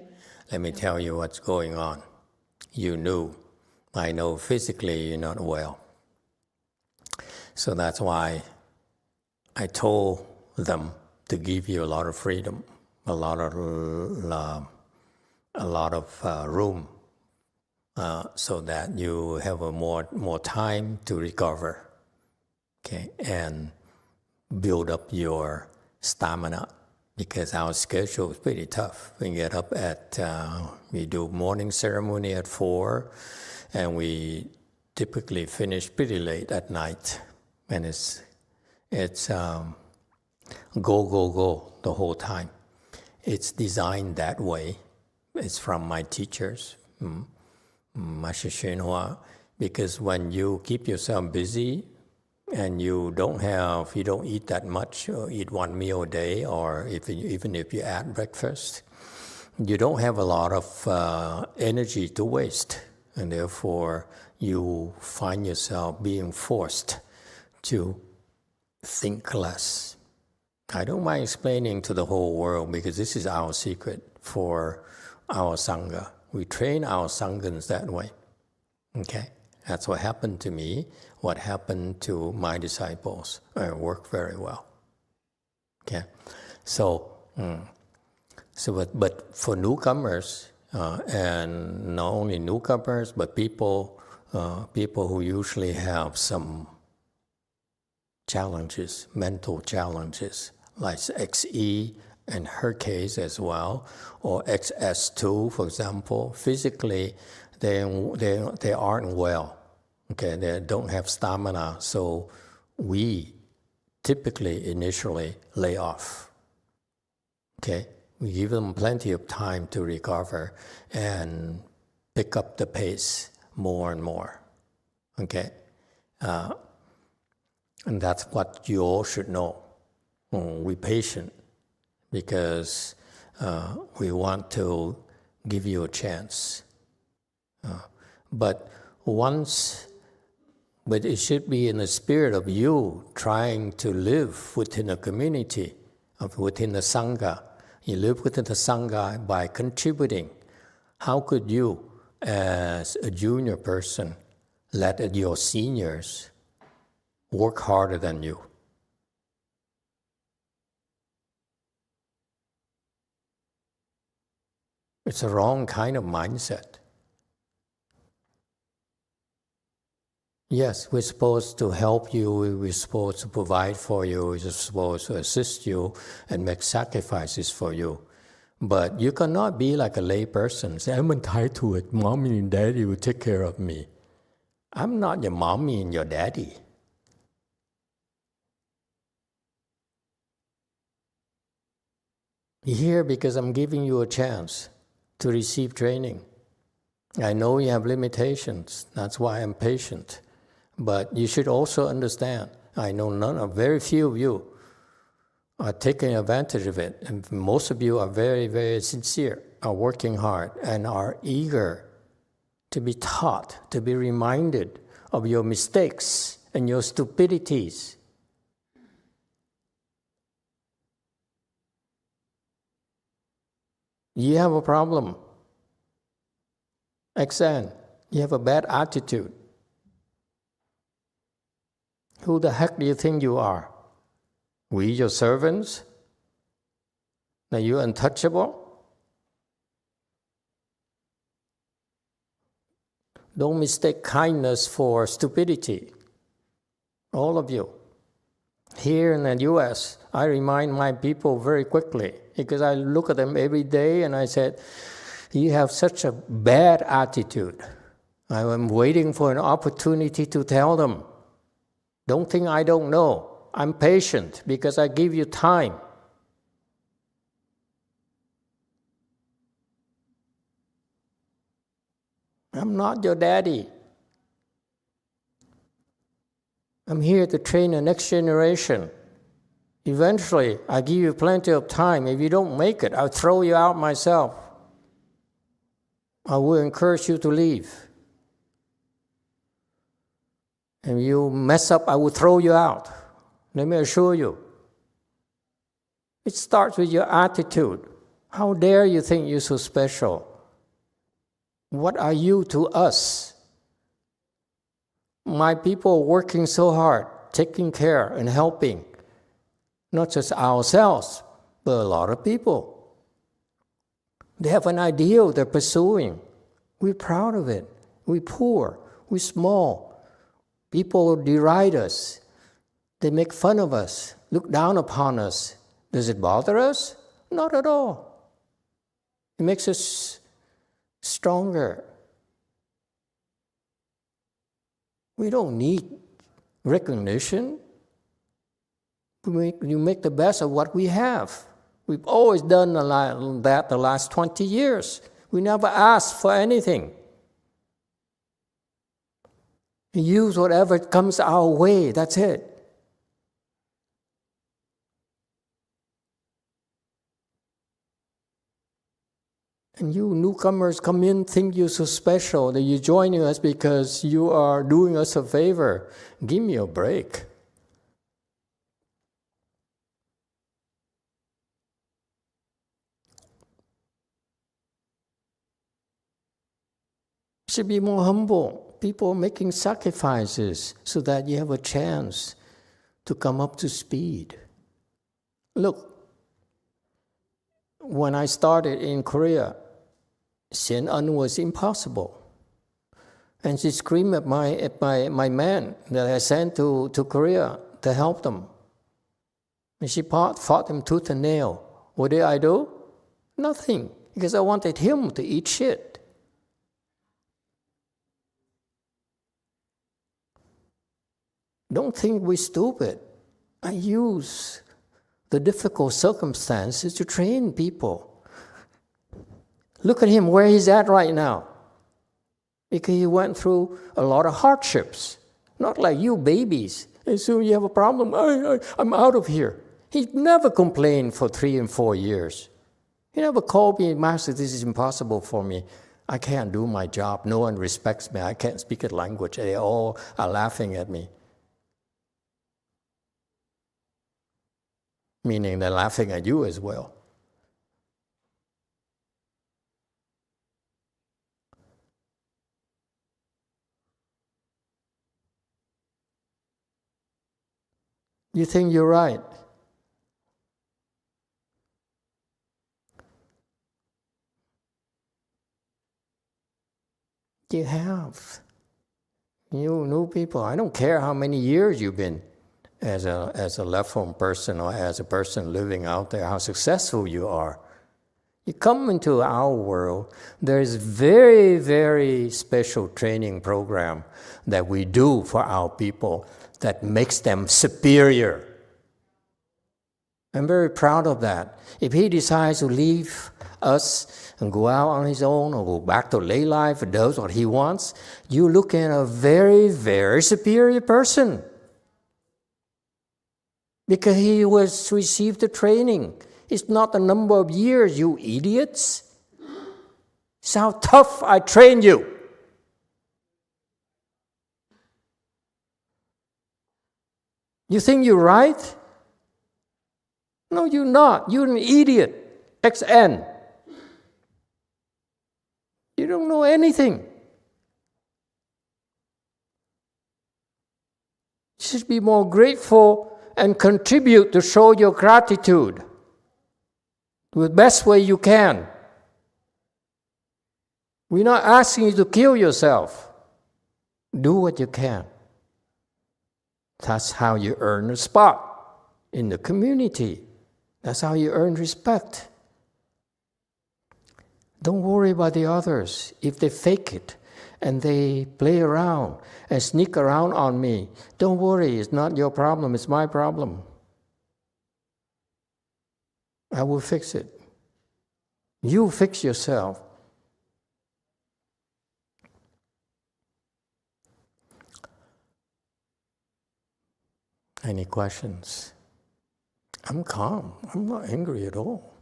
Let me tell you what's going on. You knew. I know physically you're not well. So that's why I told them to give you a lot of freedom, a lot of room, so that you have a more time to recover, okay, and build up your stamina. Because our schedule is pretty tough. We get up at, we do morning ceremony at 4, and we typically finish pretty late at night. And it's go the whole time. It's designed that way. It's from my teachers, masteryonghua, because when you keep yourself busy, and you don't eat that much, or eat one meal a day, or even if you add breakfast, you don't have a lot of energy to waste, and therefore you find yourself being forced to think less. I don't mind explaining to the whole world, because this is our secret for our Sangha. We train our Sanghas that way, okay? That's what happened to me, what happened to my disciples. It worked very well. Okay, but for newcomers, and not only newcomers, but people who usually have some challenges, mental challenges, like XE and her case as well, or XS2, for example, physically they aren't well. Okay, they don't have stamina, so we typically initially lay off. Okay, we give them plenty of time to recover, and pick up the pace more and more. Okay? And that's what you all should know. We're patient because we want to give you a chance. But it should be in the spirit of you trying to live within a community, within the Sangha. You live within the Sangha by contributing. How could you, as a junior person, let your seniors work harder than you? It's a wrong kind of mindset. Yes, we're supposed to help you, we're supposed to provide for you, we're supposed to assist you and make sacrifices for you. But you cannot be like a lay person. Say, I'm entitled to it. Mommy and daddy will take care of me. I'm not your mommy and your daddy. You're here because I'm giving you a chance to receive training. I know you have limitations. That's why I'm patient. But you should also understand, I know very few of you are taking advantage of it. And most of you are very, very sincere, are working hard, and are eager to be taught, to be reminded of your mistakes and your stupidities. You have a problem. XN, you have a bad attitude. Who the heck do you think you are? We your servants? Are you untouchable? Don't mistake kindness for stupidity. All of you. Here in the US, I remind my people very quickly because I look at them every day and I said, you have such a bad attitude. I am waiting for an opportunity to tell them. Don't think I don't know. I'm patient because I give you time. I'm not your daddy. I'm here to train the next generation. Eventually, I give you plenty of time. If you don't make it, I'll throw you out myself. I will encourage you to leave. And you mess up, I will throw you out. Let me assure you. It starts with your attitude. How dare you think you're so special? What are you to us? My people are working so hard, taking care and helping, not just ourselves, but a lot of people. They have an ideal they're pursuing. We're proud of it. We're poor. We're small. People deride us. They make fun of us, look down upon us. Does it bother us? Not at all. It makes us stronger. We don't need recognition. You make the best of what we have. We've always done that the last 20 years. We never asked for anything. Use whatever comes our way, that's it. And you newcomers come in, think you're so special, that you're joining us because you are doing us a favor. Give me a break. Should be more humble. People making sacrifices so that you have a chance to come up to speed. Look, when I started in Korea, Shen En was impossible. And she screamed at my man that I sent to Korea to help them. And she fought him tooth and nail. What did I do? Nothing, because I wanted him to eat shit. Don't think we're stupid. I use the difficult circumstances to train people. Look at him, where he's at right now. because he went through a lot of hardships. Not like you babies. As soon as you have a problem, I'm out of here. He never complained for 3 and 4 years. He never called me, Master, this is impossible for me. I can't do my job. No one respects me. I can't speak a language. They all are laughing at me. Meaning they're laughing at you as well. You think you're right. You have. You new people. I don't care how many years you've been as a left-home person or as a person living out there, how successful you are. You come into our world, there's very, very special training program that we do for our people that makes them superior. I'm very proud of that. If he decides to leave us and go out on his own or go back to lay life and does what he wants, you look at a very, very superior person. Because he was received the training. It's not the number of years, you idiots. It's how tough I trained you. You think you're right? No, you're not. You're an idiot. XN. You don't know anything. You should be more grateful and contribute to show your gratitude the best way you can. We're not asking you to kill yourself. Do what you can. That's how you earn a spot in the community. That's how you earn respect. Don't worry about the others. If they fake it and they play around and sneak around on me, don't worry. It's not your problem. It's my problem. I will fix it. You fix yourself. Any questions? I'm calm. I'm not angry at all.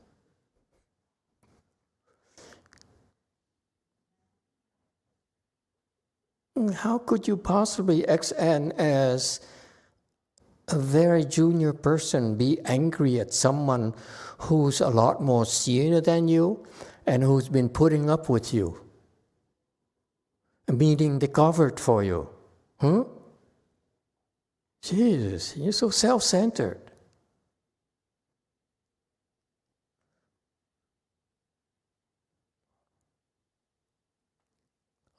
How could you possibly, XN, as a very junior person, be angry at someone who's a lot more senior than you and who's been putting up with you? Meaning they covered for you. Jesus, you're so self-centered.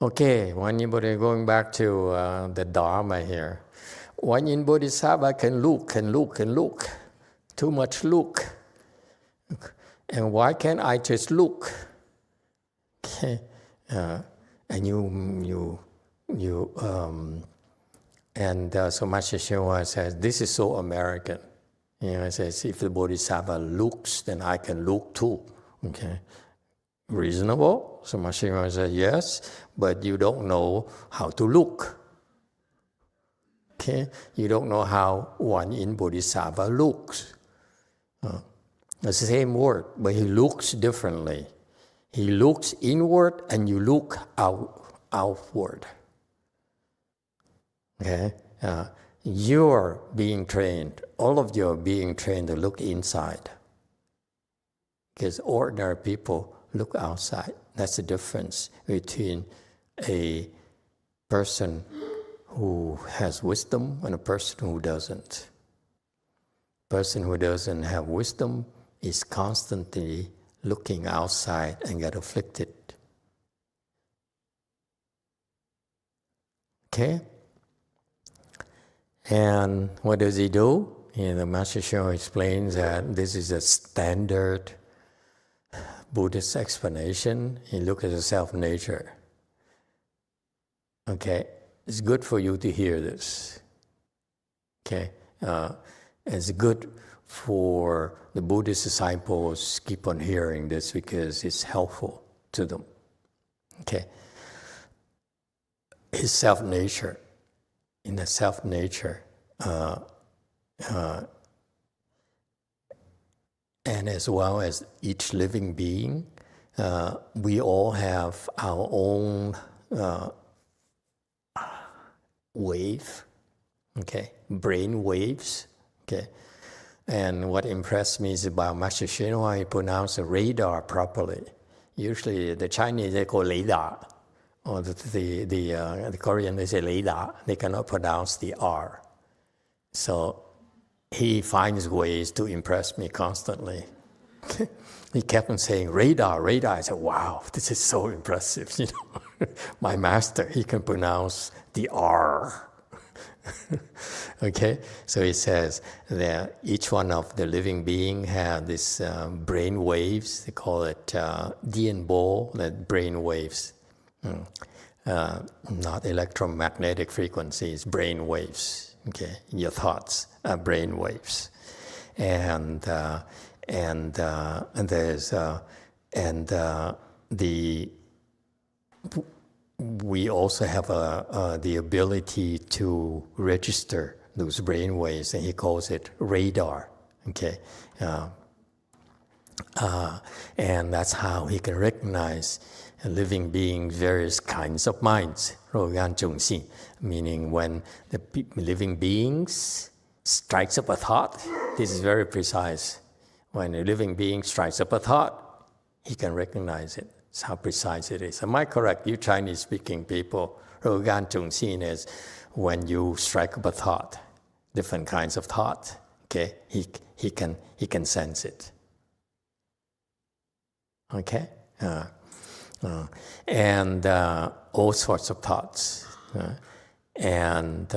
Okay, Guanyin, going back to the Dharma here. Guanyin Bodhisattva can look. Too much look. And why can't I just look? Okay, and so Master Shua says, this is so American. It says, if the Bodhisattva looks, then I can look too. Okay, reasonable. So Master Shua says, yes, but you don't know how to look. Okay, you don't know how Guanyin Bodhisattva looks. The same word, but he looks differently. He looks inward and you look outward. Okay, you're being trained. All of you are being trained to look inside. Because ordinary people look outside. That's the difference between a person who has wisdom and a person who doesn't. Person who doesn't have wisdom is constantly looking outside and get afflicted. Okay? And what does he do? The Master Shua explains that this is a standard Buddhist explanation. He looks at the self-nature. Okay? It's good for you to hear this. Okay? It's good for the Buddhist disciples keep on hearing this because it's helpful to them. Okay. his self-nature, in the self-nature, and as well as each living being, we all have our own wave, okay, brain waves, okay. And what impressed me is about Master Hsuan, he pronounced the radar properly. Usually the Chinese, they call radar, or the Korean, they say radar. They cannot pronounce the R. So he finds ways to impress me constantly. He kept on saying, radar, radar. I said, wow, this is so impressive. You know, my master, he can pronounce the R. Okay, so he says that each one of the living being have this brain waves. They call it Dian Bo, that brain waves. Not electromagnetic frequencies, brain waves. Okay, your thoughts are brain waves, and there's we also have the ability to register those brain waves, and he calls it radar. Okay, and that's how he can recognize living beings, various kinds of minds. Meaning when the living beings strikes up a thought, this is very precise. When a living being strikes up a thought, he can recognize it. That's how precise it is. Am I correct? You Chinese-speaking people, is when you strike up a thought, different kinds of thought. Okay, he can sense it. Okay, and all sorts of thoughts, and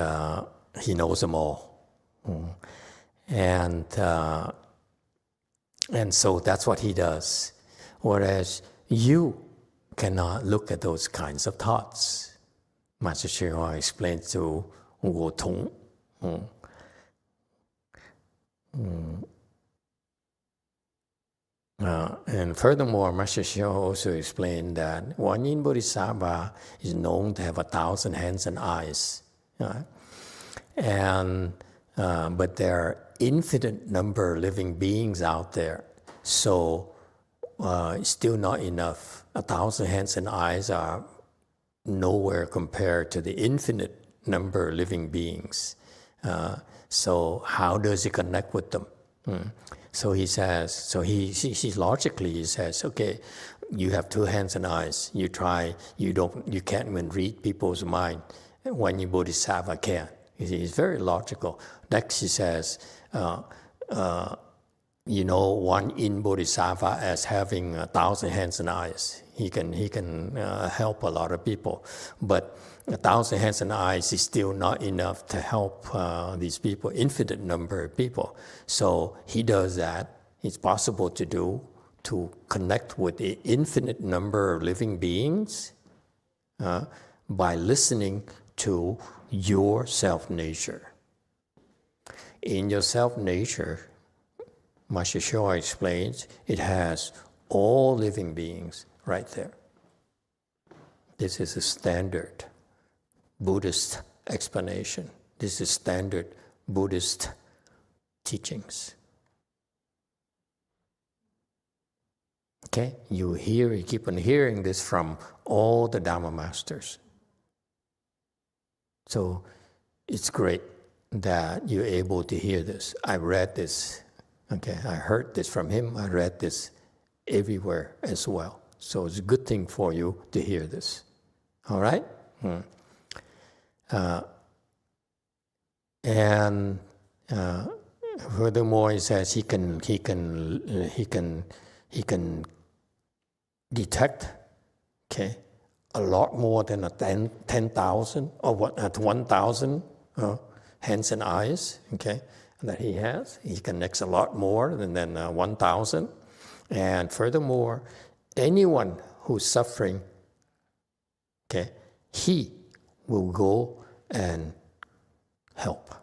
he knows them all, and so that's what he does. Whereas you cannot look at those kinds of thoughts. Master Hsuan explained to Wu Tong. And furthermore, Master Hsuan also explained that GuanYin Bodhisattva is known to have 1,000 hands and eyes. But there are infinite number of living beings out there. So it's still not enough. 1,000 hands and eyes are nowhere compared to the infinite number of living beings. So how does he connect with them? So he says, so he logically he says, okay, you have 2 hands and eyes. You try, you can't even read people's mind. When you Bodhisattva can. He's very logical. Next he says, you know, GuanYin Bodhisattva as having 1,000 hands and eyes. He can help a lot of people, but 1,000 hands and eyes is still not enough to help these people, infinite number of people. So he does that. It's possible to do, to connect with the infinite number of living beings by listening to your self-nature. In your self-nature, Master Hsuan explains, it has all living beings right there. This is a standard Buddhist explanation. This is standard Buddhist teachings. Okay, you keep on hearing this from all the Dharma masters. So it's great that you're able to hear this. I read this, okay, I heard this from him, I read this everywhere as well. So it's a good thing for you to hear this. All right? And furthermore, he says he can detect, okay, a lot more than 10,000 or 1,000 hands and eyes, okay, that he has. He connects a lot more than 1,000. And furthermore, anyone who's suffering, okay, he will go and help.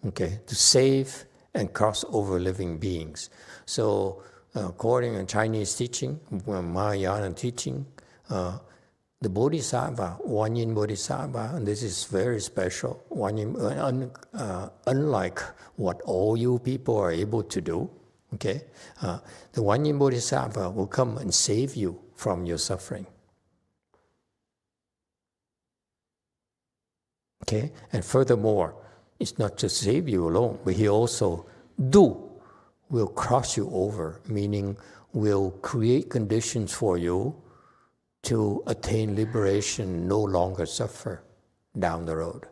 Okay, to save and cross over living beings. So according to Chinese teaching, Mahayana teaching, the Bodhisattva, GuanYin Bodhisattva, and this is very special, unlike what all you people are able to do, okay? The GuanYin Bodhisattva will come and save you from your suffering. Okay? And furthermore, it's not just save you alone, but he also will cross you over, meaning will create conditions for you to attain liberation, no longer suffer down the road.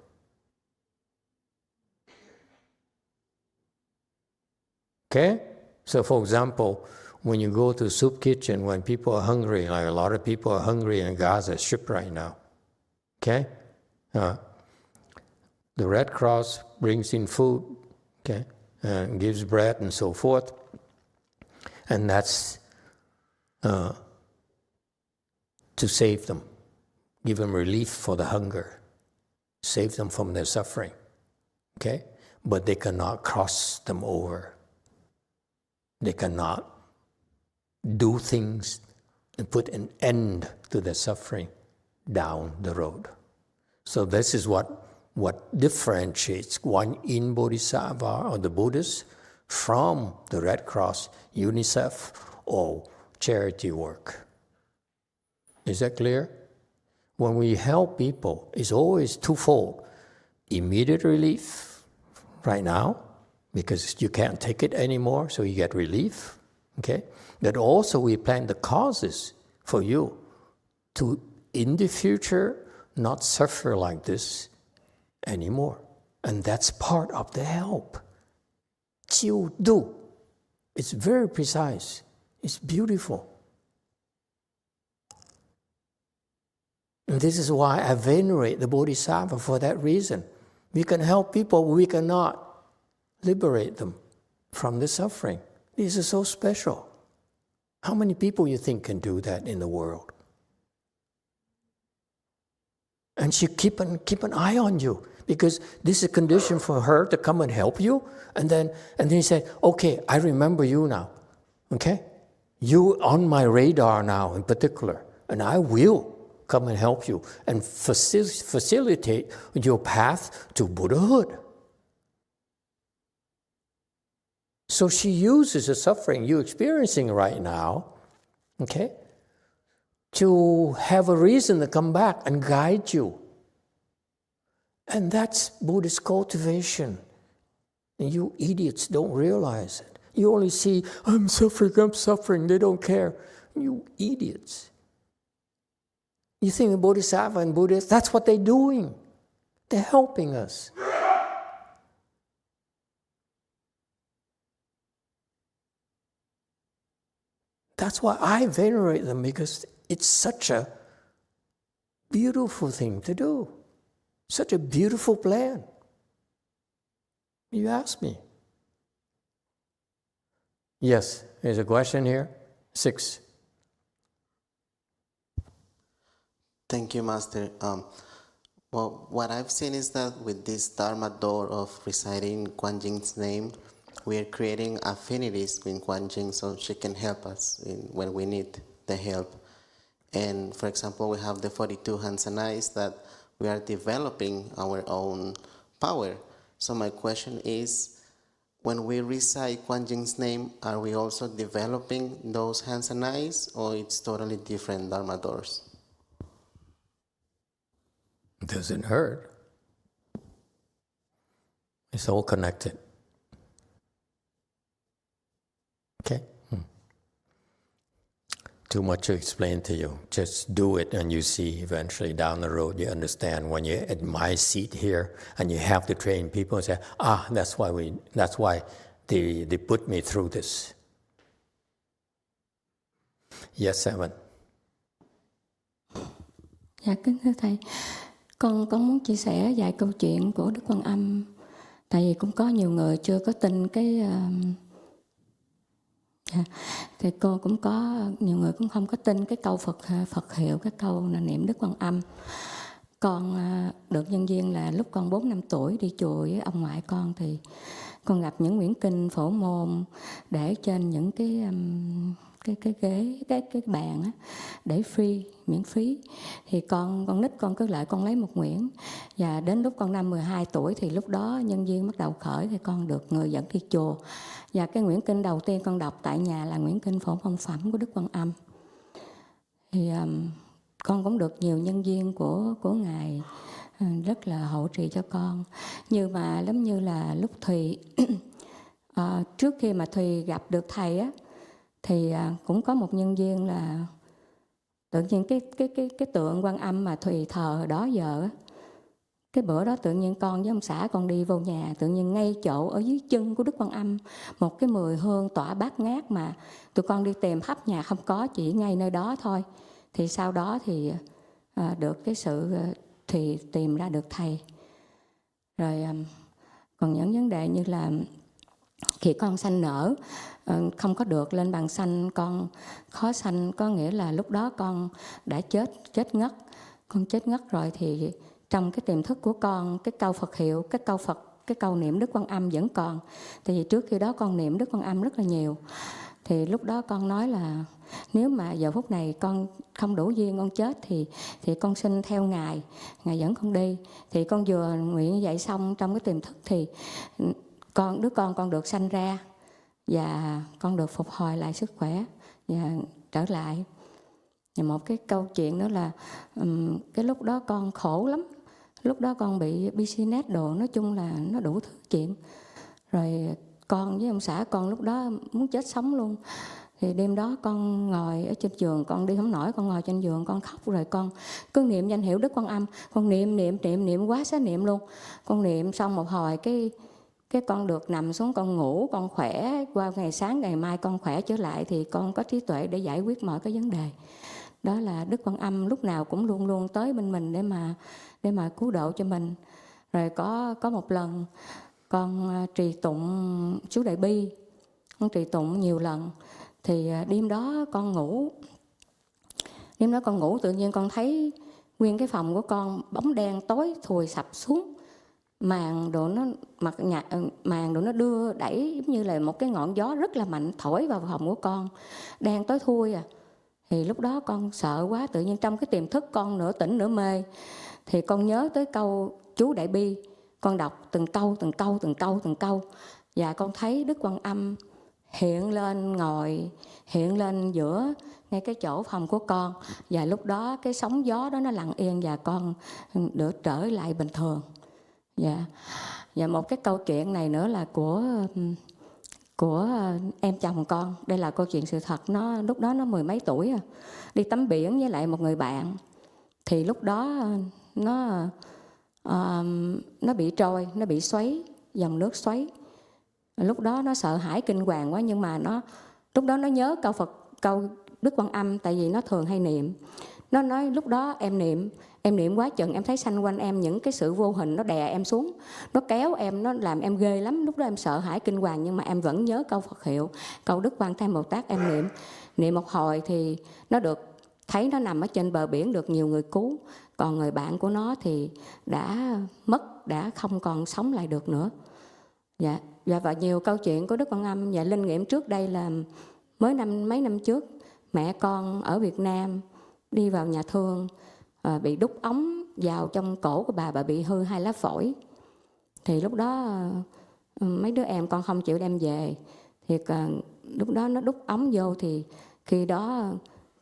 Okay? So for example, when you go to soup kitchen, when people are hungry, like a lot of people are hungry in Gaza Strip right now, okay? The Red Cross brings in food, okay, and gives bread and so forth, and that's to save them, give them relief for the hunger, save them from their suffering, okay? But they cannot cross them over. They cannot do things and put an end to their suffering down the road. So this is what differentiates GuanYin Bodhisattva or the Buddhists from the Red Cross, UNICEF, or charity work. Is that clear? When we help people, it's always twofold. Immediate relief right now, because you can't take it anymore, so you get relief, okay? But also we plant the causes for you to, in the future, not suffer like this anymore. And that's part of the help. 救度. It's very precise. It's beautiful. And this is why I venerate the Bodhisattva for that reason. We can help people, we cannot liberate them from the suffering. This is so special. How many people you think can do that in the world? And she keep an eye on you, because this is a condition for her to come and help you. And then he said, okay, I remember you now. Okay? You on my radar now in particular, and I will come and help you and facilitate your path to Buddhahood. So she uses the suffering you're experiencing right now, okay, to have a reason to come back and guide you. And that's Buddhist cultivation. And you idiots don't realize it. You only see, I'm suffering, they don't care. You idiots. You think the Bodhisattva and Buddhists, that's what they're doing. They're helping us. That's why I venerate them, because it's such a beautiful thing to do. Such a beautiful plan. You ask me. Yes, there's a question here. 6. Thank you, Master. Well, what I've seen is that with this Dharma door of reciting GuanYin's name, we are creating affinities with GuanYin so she can help us when we need the help. And for example, we have the 42 hands and eyes that we are developing our own power. So my question is, when we recite GuanYin's name, are we also developing those hands and eyes, or it's totally different Dharma doors? It doesn't hurt. It's all connected. Okay? Too much to explain to you. Just do it and you see eventually down the road you understand. When you're at my seat here and you have to train people and say, that's why they put me through this. Yes, 7. Dạ kính thưa thầy, con muốn chia sẻ vài câu chuyện của Đức Quan Âm. Tại vì cũng có nhiều người chưa có tin cái thì cô cũng có nhiều người cũng không có tin cái câu Phật hiệu, cái câu là niệm Đức Quan Âm. Con được nhân duyên là lúc con 4-5 tuổi đi chùa với ông ngoại con thì con gặp những quyển kinh phổ môn để trên những cái ghế, cái bàn á, để free, miễn phí. Thì con nít con cứ lại con lấy một quyển. Và đến lúc con năm 12 tuổi thì lúc đó nhân duyên bắt đầu khởi thì con được người dẫn đi chùa. Và cái quyển kinh đầu tiên con đọc tại nhà là quyển kinh Phổ Môn Phẩm của Đức Quan Âm. Thì con cũng được nhiều nhân duyên của Ngài rất là hộ trì cho con. Nhưng mà giống như là lúc Thùy trước khi mà Thùy gặp được thầy á, thì cũng có một nhân duyên là tự nhiên cái tượng Quan Âm mà Thùy thờ đó giờ á, cái bữa đó tự nhiên con với ông xã con đi vô nhà, tự nhiên ngay chỗ ở dưới chân của Đức Quan Âm một cái mùi hương tỏa bát ngát mà tụi con đi tìm khắp nhà không có, chỉ ngay nơi đó thôi. Thì sau đó thì được cái sự thì tìm ra được thầy. Rồi còn những vấn đề như là khi con sanh nở không có được lên bàn sanh, con khó sanh, có nghĩa là lúc đó con đã chết ngất. Con chết ngất rồi thì trong cái tiềm thức của con, cái câu Phật hiệu, cái câu niệm Đức Quan Âm vẫn còn. Tại vì trước khi đó con niệm Đức Quan Âm rất là nhiều. Thì lúc đó con nói là nếu mà giờ phút này con không đủ duyên con chết thì con xin theo Ngài dẫn con đi. Thì con vừa nguyện như vậy xong trong cái tiềm thức thì đứa con được sanh ra và con được phục hồi lại sức khỏe và trở lại. Và một cái câu chuyện nữa là cái lúc đó con khổ lắm. Lúc đó con bị business đồ, nói chung là nó đủ thứ chuyện. Rồi con với ông xã con lúc đó muốn chết sống luôn. Thì đêm đó con ngồi ở trên giường, con đi không nổi, con ngồi trên giường con khóc. Rồi con cứ niệm danh hiệu Đức Quan Âm, con niệm quá xá niệm luôn. Con niệm xong một hồi cái con được nằm xuống, con ngủ, con khỏe. Qua ngày sáng ngày mai con khỏe trở lại thì con có trí tuệ để giải quyết mọi cái vấn đề. Đó là Đức Quan Âm lúc nào cũng luôn luôn tới bên mình để mà cứu độ cho mình. Rồi có một lần con trì tụng chú Đại Bi, con trì tụng nhiều lần. Thì đêm đó con ngủ tự nhiên con thấy nguyên cái phòng của con bóng đen tối thùi sập xuống. Màn đồ nó đưa đẩy giống như là một cái ngọn gió rất là mạnh thổi vào phòng của con, đen tối thui à. Thì lúc đó con sợ quá, tự nhiên trong cái tiềm thức con nửa tỉnh nửa mê thì con nhớ tới câu chú Đại Bi, con đọc từng câu và con thấy Đức Quan Âm hiện lên giữa ngay cái chỗ phòng của con. Và lúc đó cái sóng gió đó nó lặng yên và con được trở lại bình thường. Và một cái câu chuyện này nữa là của em chồng con. Đây là câu chuyện sự thật. Lúc đó nó 10 mấy tuổi đi tắm biển với lại một người bạn. Thì lúc đó nó bị trôi, nó bị xoáy, dòng nước xoáy. Lúc đó nó sợ hãi kinh hoàng quá, nhưng mà lúc đó nó nhớ câu Đức Quan Âm, tại vì nó thường hay niệm. Nó nói lúc đó em niệm quá chừng, em thấy xanh quanh em những cái sự vô hình nó đè em xuống, nó kéo em, nó làm em ghê lắm. Lúc đó em sợ hãi kinh hoàng, nhưng mà em vẫn nhớ câu Phật hiệu, câu Đức Quan Tham Bồ Tát. Em niệm một hồi thì nó được thấy nó nằm ở trên bờ biển, được nhiều người cứu. Còn người bạn của nó thì đã mất, đã không còn sống lại được nữa. Và nhiều câu chuyện của Đức Quan Âm. Và linh nghiệm trước đây là mấy năm trước, mẹ con ở Việt Nam đi vào nhà thương, bị đút ống vào trong cổ của bà bị hư 2 lá phổi. Thì lúc đó mấy đứa em con không chịu đem về. Thì lúc đó nó đút ống vô, thì khi đó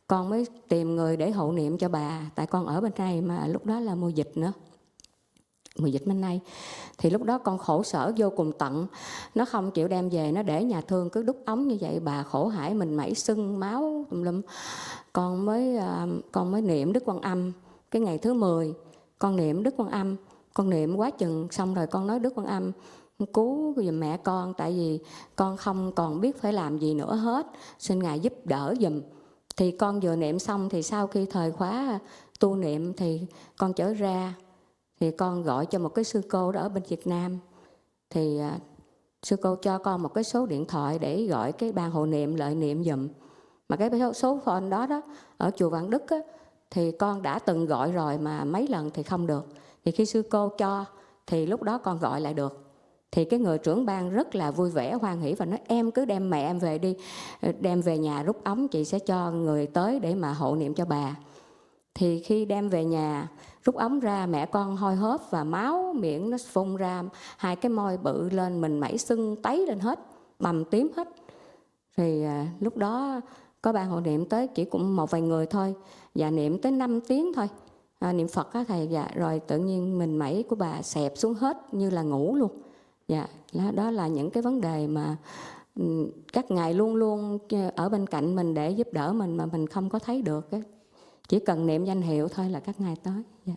con mới tìm người để hộ niệm cho bà. Tại con ở bên này mà lúc đó là mùa dịch nữa, mùa dịch bên này. Thì lúc đó con khổ sở vô cùng tận. Nó không chịu đem về, nó để nhà thương cứ đút ống như vậy. Bà khổ hải mình mẩy sưng máu tùm lum. Con mới niệm Đức Quan Âm. Cái ngày thứ 10 con niệm Đức Quan Âm. Con niệm quá chừng xong rồi con nói Đức Quan Âm cứu giùm mẹ con, tại vì con không còn biết phải làm gì nữa hết, xin Ngài giúp đỡ giùm. Thì con vừa niệm xong thì sau khi thời khóa tu niệm thì con trở ra. Thì con gọi cho một cái sư cô đó ở bên Việt Nam. Thì sư cô cho con một cái số điện thoại để gọi cái ban hộ niệm lợi niệm giùm. Mà cái số phone đó ở chùa Vạn Đức thì con đã từng gọi rồi mà mấy lần thì không được. Thì khi sư cô cho thì lúc đó con gọi lại được. Thì cái người trưởng ban rất là vui vẻ, hoan hỉ và nói em cứ đem mẹ em về đi, đem về nhà rút ống, chị sẽ cho người tới để mà hộ niệm cho bà. Thì khi đem về nhà rút ống ra, mẹ con hôi hốp và máu miệng nó phun ra, hai cái môi bự lên, mình mẩy sưng tấy lên hết, bầm tím hết. Thì lúc đó có ban hộ niệm tới chỉ cũng một vài người thôi, và niệm tới 5 tiếng thôi, niệm Phật á thầy. Dạ, rồi tự nhiên mình mẩy của bà xẹp xuống hết như là ngủ luôn. Dạ, đó là những cái vấn đề mà các ngài luôn luôn ở bên cạnh mình để giúp đỡ mình mà mình không có thấy được. Chỉ cần niệm danh hiệu thôi là các ngài tới. Dạ.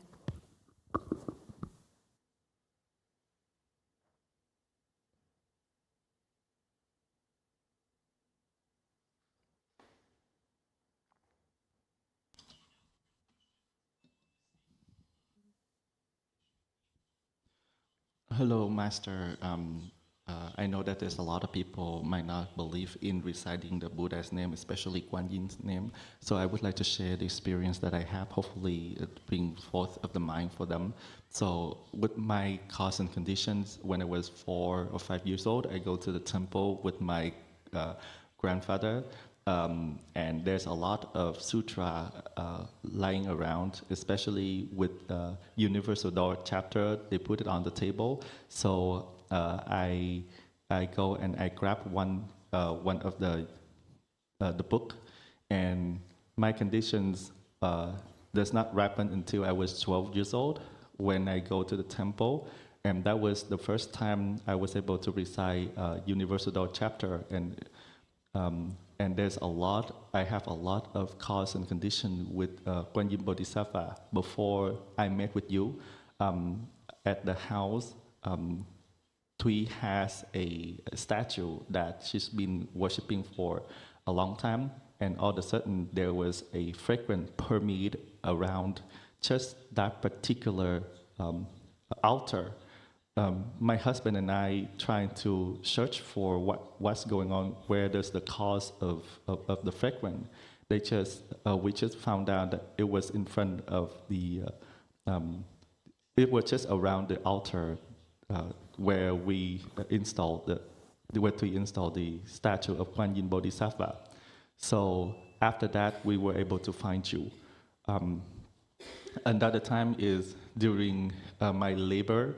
Hello, Master. I know that there's a lot of people might not believe in reciting the Buddha's name, especially GuanYin's name. So I would like to share the experience that I have, hopefully bring forth of the mind for them. So with my cause and conditions, when I was 4 or 5 years old, I go to the temple with my grandfather. And there's a lot of sutra lying around, especially with the Universal Door chapter. They put it on the table. So I go and I grab one of the book, and my conditions does not ripen until I was 12 years old when I go to the temple. And that was the first time I was able to recite Universal Door chapter. And there's I have a lot of cause and condition with GuanYin Bodhisattva. Before I met with you, at the house, Thuy has a statue that she's been worshipping for a long time, and all of a sudden there was a fragrance permeate around just that particular altar. My husband and I trying to search for what's going on, where there's the cause of the fragrance. We just found out that it was in front of it was just around the altar where we installed the statue of GuanYin Bodhisattva. So after that, we were able to find you. Another time is during my labor.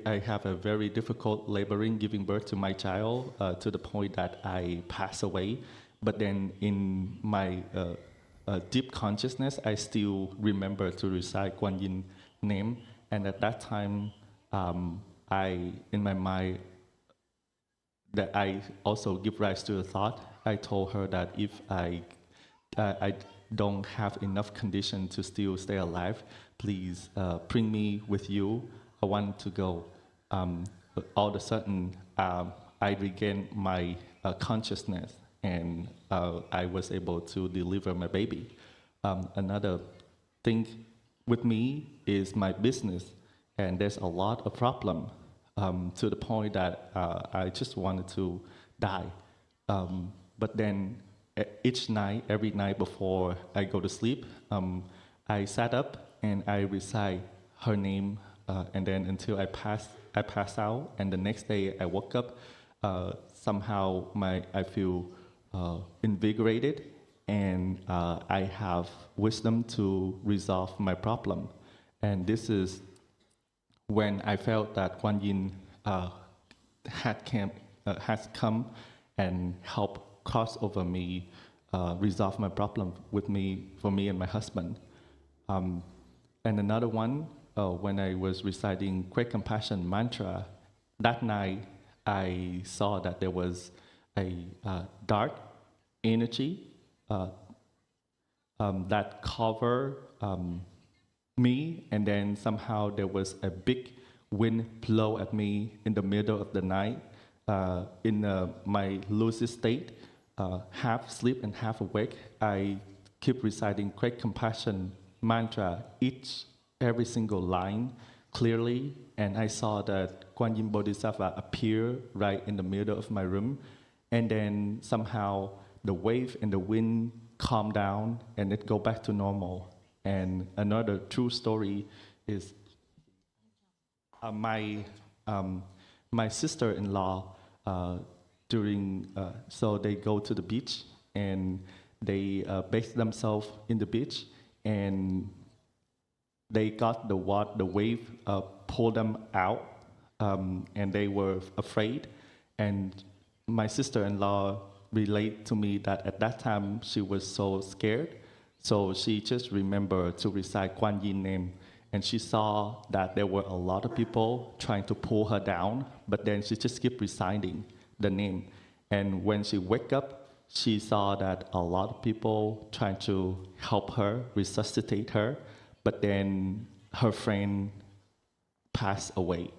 I have a very difficult laboring, giving birth to my child, to the point that I pass away. But then in my deep consciousness, I still remember to recite GuanYin name. And at that time, in my mind, that I also give rise to a thought. I told her that if I don't have enough condition to still stay alive, please bring me with you. I want to go. All of a sudden, I regained my consciousness, and I was able to deliver my baby. Another thing with me is my business, and there's a lot of problem to the point that I just wanted to die. But then every night before I go to sleep, I sat up and I recite her name. And then until I pass out, and the next day I woke up, somehow I feel invigorated, and I have wisdom to resolve my problem. And this is when I felt that GuanYin has come and helped cross over me, resolve my problem for me and my husband. And another one, when I was reciting Great Compassion mantra, that night I saw that there was a dark energy that covered me, and then somehow there was a big wind blow at me in the middle of the night. In my lucid state, half asleep and half awake, I keep reciting Great Compassion mantra, every single line clearly, and I saw that GuanYin Bodhisattva appear right in the middle of my room, and then somehow the wave and the wind calm down and it go back to normal. And another true story is my My sister-in-law, so they go to the beach and they bathe themselves in the beach, and they got the wave pull them out, and they were afraid. And my sister-in-law relayed to me that at that time she was so scared, so she just remembered to recite GuanYin name, and she saw that there were a lot of people trying to pull her down, but then she just kept reciting the name. And when she woke up, she saw that a lot of people trying to help her, resuscitate her, but then her friend passed away.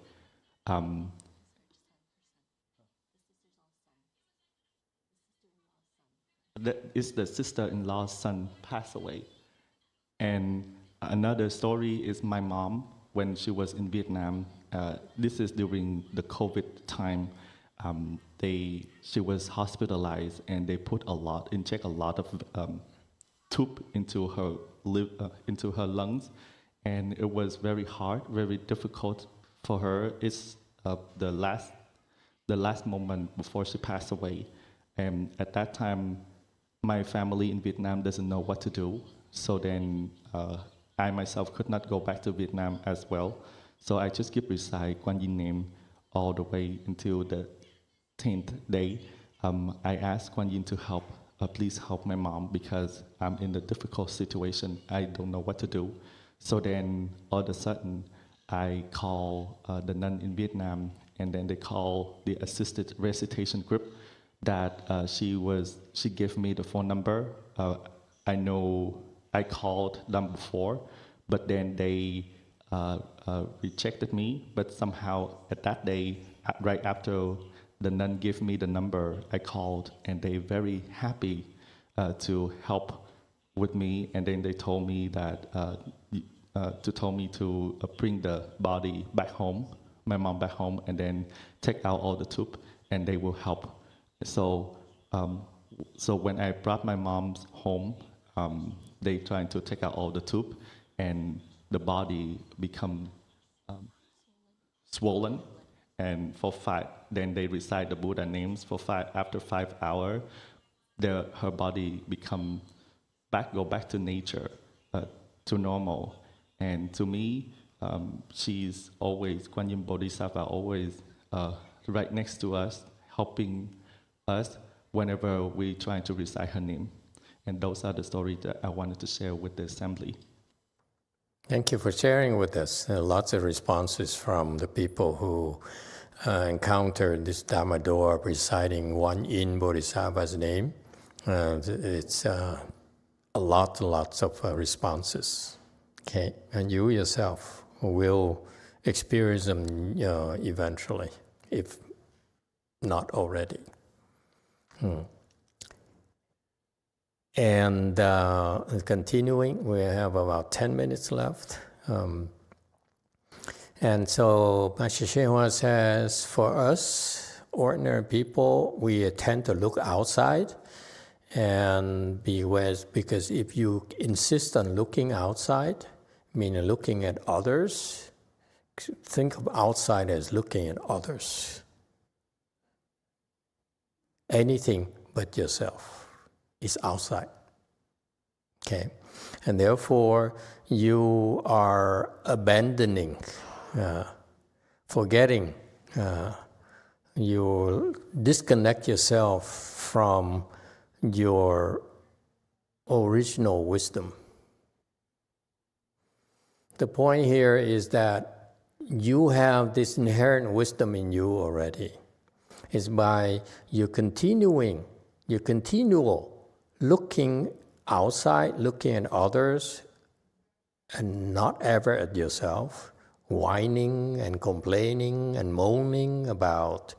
The sister-in-law's son passed away. And another story is my mom, when she was in Vietnam. This is during the COVID time. She was hospitalized, and they inject a lot of tube into her lungs, and it was very hard, very difficult for her. It's the last moment before she passed away, and at that time, my family in Vietnam doesn't know what to do. So then I myself could not go back to Vietnam as well. So I just keep recite GuanYin name all the way until the 10th day. I asked GuanYin to help, please help my mom, because I'm in a difficult situation. I don't know what to do. So then all of a sudden, I call the nun in Vietnam, and then they call the assisted recitation group that she gave me the phone number. I know I called them before, but then they rejected me. But somehow at that day, right after the nun gave me the number, I called, and they very happy to help with me. And then they told me that to bring the body back home, my mom back home, and then take out all the tube, and they will help. So when I brought my mom home, they trying to take out all the tube, and the body become swollen. And then they recite the Buddha names for after 5 hours, her body go back to nature, to normal. And to me, she's always, GuanYin Bodhisattva, always right next to us, helping us whenever we try to recite her name. And those are the stories that I wanted to share with the assembly. Thank you for sharing with us. Lots of responses from the people who encountered this Dharma door reciting GuanYin Bodhisattva's name. It's lots of responses. Okay, and you yourself will experience them eventually, if not already. And continuing, we have about 10 minutes left. And so Master Hsuan says, for us, ordinary people, we tend to look outside and because if you insist on looking outside, meaning looking at others, think of outside as looking at others. Anything but yourself is outside. Okay? And therefore, you are abandoning, forgetting, you disconnect yourself from your original wisdom. The point here is that you have this inherent wisdom in you already. It's by your continual looking outside, looking at others, and not ever at yourself, whining and complaining and moaning about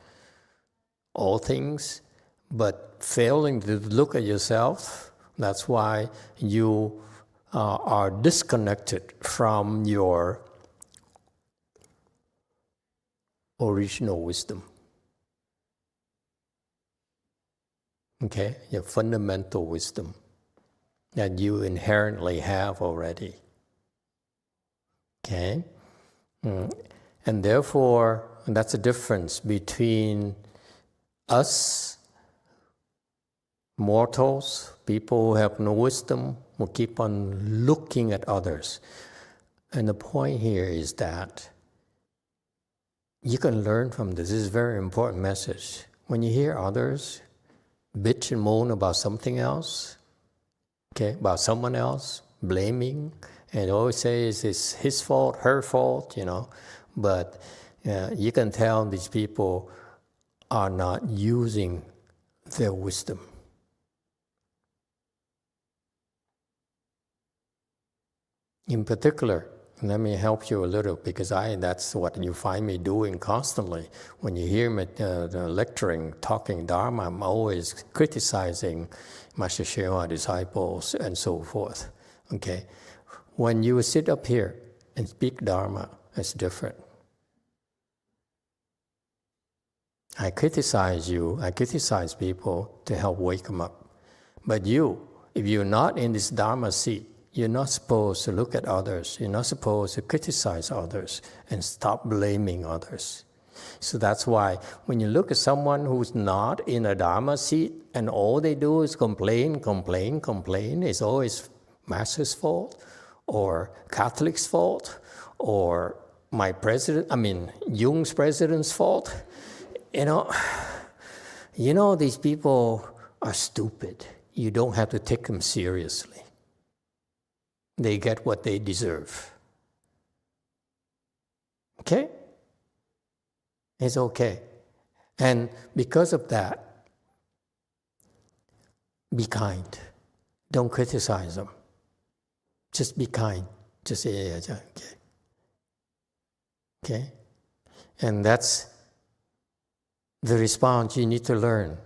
all things, but failing to look at yourself. That's why you are disconnected from your original wisdom. Okay, your fundamental wisdom that you inherently have already. Okay, and therefore And that's the difference between us, mortals, people who have no wisdom, who keep on looking at others. And the point here is that you can learn from this. This is a very important message. When you hear others bitch and moan about something else, okay, about someone else, blaming, and always say it's his fault, her fault, but you can tell these people are not using their wisdom. In particular, let me help you a little, because that's what you find me doing constantly. When you hear me lecturing, talking Dharma, I'm always criticizing Master Shewa disciples and so forth. Okay? When you sit up here and speak Dharma, it's different. I criticize you, I criticize people to help wake them up. But you, if you're not in this Dharma seat, you're not supposed to look at others. You're not supposed to criticize others and stop blaming others. So that's why when you look at someone who's not in a Dharma seat and all they do is complain, it's always Master's fault or Catholic's fault or Jung's president's fault. These people are stupid. You don't have to take them seriously. They get what they deserve. Okay? It's okay. And because of that, be kind. Don't criticize them. Just be kind. Just say, yeah, okay. Okay? And that's the response you need to learn.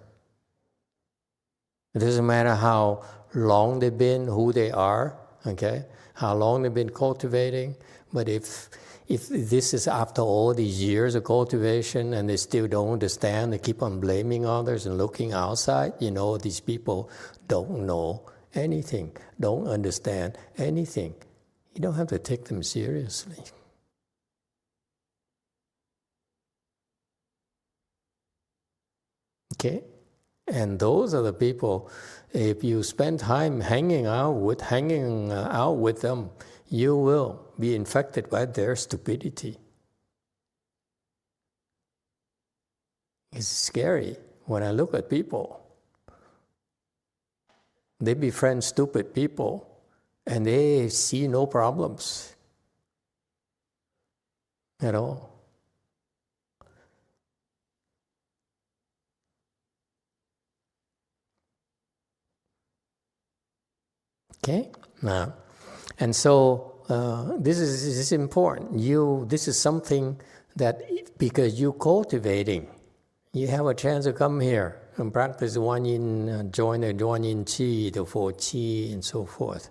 It doesn't matter how long they've been, who they are, okay, how long they've been cultivating, but if this is after all these years of cultivation and they still don't understand, they keep on blaming others and looking outside, these people don't know anything, don't understand anything. You don't have to take them seriously. Okay? And those are the people, if you spend time hanging out with them, you will be infected by their stupidity. It's scary when I look at people. They befriend stupid people and they see no problems at all. Okay? Now, and so this is important. This is something that because you're cultivating, you have a chance to come here and practice GuanYin, join the GuanYin Qi, the 4 Qi, and so forth.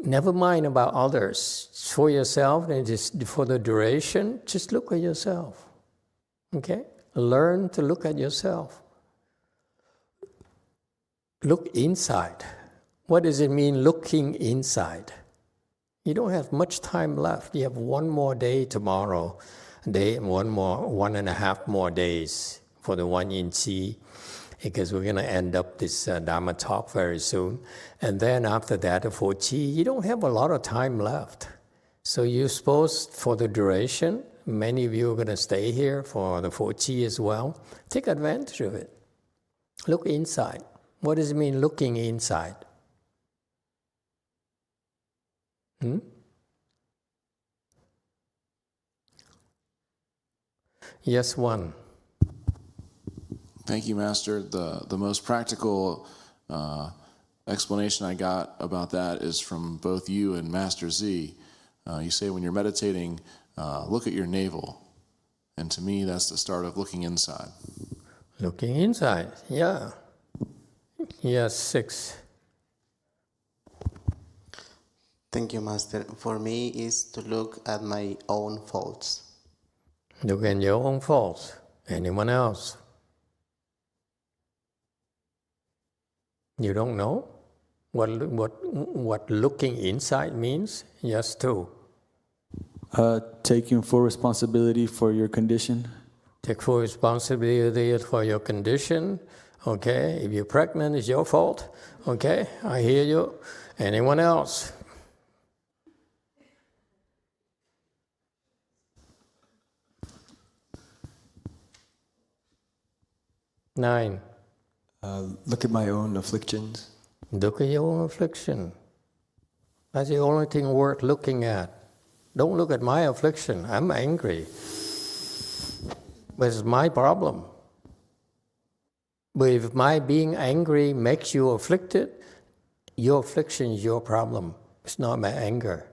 Never mind about others. For yourself, and just for the duration, just look at yourself. Okay? Learn to look at yourself. Look inside. What does it mean, looking inside? You don't have much time left. You have one more day tomorrow, and 1.5 more days for the GuanYin Qi, because we're going to end up this Dharma talk very soon. And then after that, the 4 Qi, you don't have a lot of time left. So you're supposed, for the duration, many of you are going to stay here for the 4 Qi as well. Take advantage of it. Look inside. What does it mean, looking inside? Yes, one. Thank you, Master. The most practical explanation I got about that is from both you and Master Z. You say when you're meditating, look at your navel. And to me, that's the start of looking inside. Looking inside, yeah. Yes, 6. Thank you, Master. For me, is to look at my own faults. Look at your own faults. Anyone else? You don't know what looking inside means? Yes, 2. Taking full responsibility for your condition. Take full responsibility for your condition. Okay, if you're pregnant, it's your fault. Okay, I hear you. Anyone else? Nine. Look at my own afflictions. Look at your own affliction. That's the only thing worth looking at. Don't look at my affliction. I'm angry. But it's my problem. But if my being angry makes you afflicted, your affliction is your problem. It's not my anger.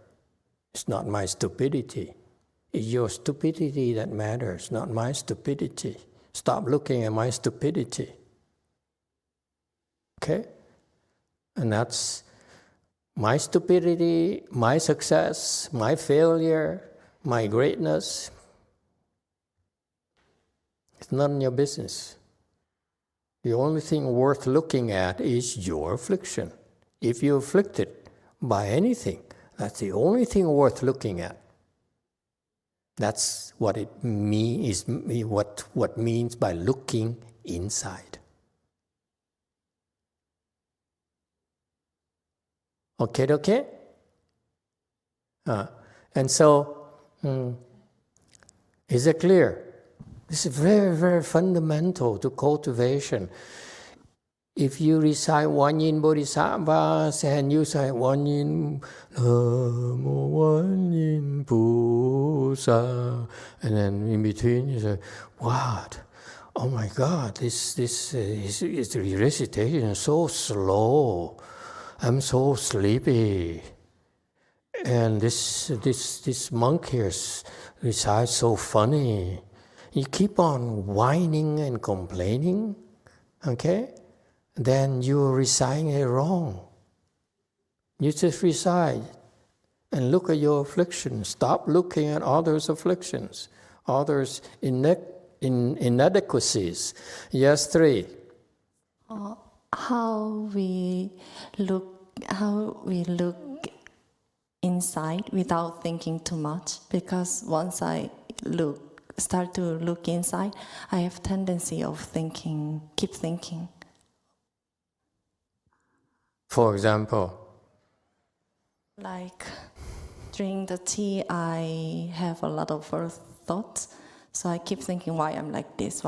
It's not my stupidity. It's your stupidity that matters, not my stupidity. Stop looking at my stupidity. Okay? And that's my stupidity, my success, my failure, my greatness. It's none of your business. The only thing worth looking at is your affliction. If you're afflicted by anything, that's the only thing worth looking at. That's what it means. What means by looking inside. Okay? And so, is it clear? This is very, very fundamental to cultivation. If you recite GuanYin Bodhisattvas and you say GuanYin Namo GuanYin Pusa, and then in between you say, what? Oh my God, this the recitation is so slow. I'm so sleepy. And this monk here recites so funny. You keep on whining and complaining, okay? Then you're reciting it wrong. You just recite and look at your affliction. Stop looking at others' afflictions, others' inadequacies. Yes, 3. How we look inside without thinking too much, because once I start to look inside, I have tendency of keep thinking. For example? Like during the tea, I have a lot of first thoughts, so I keep thinking why I'm like this.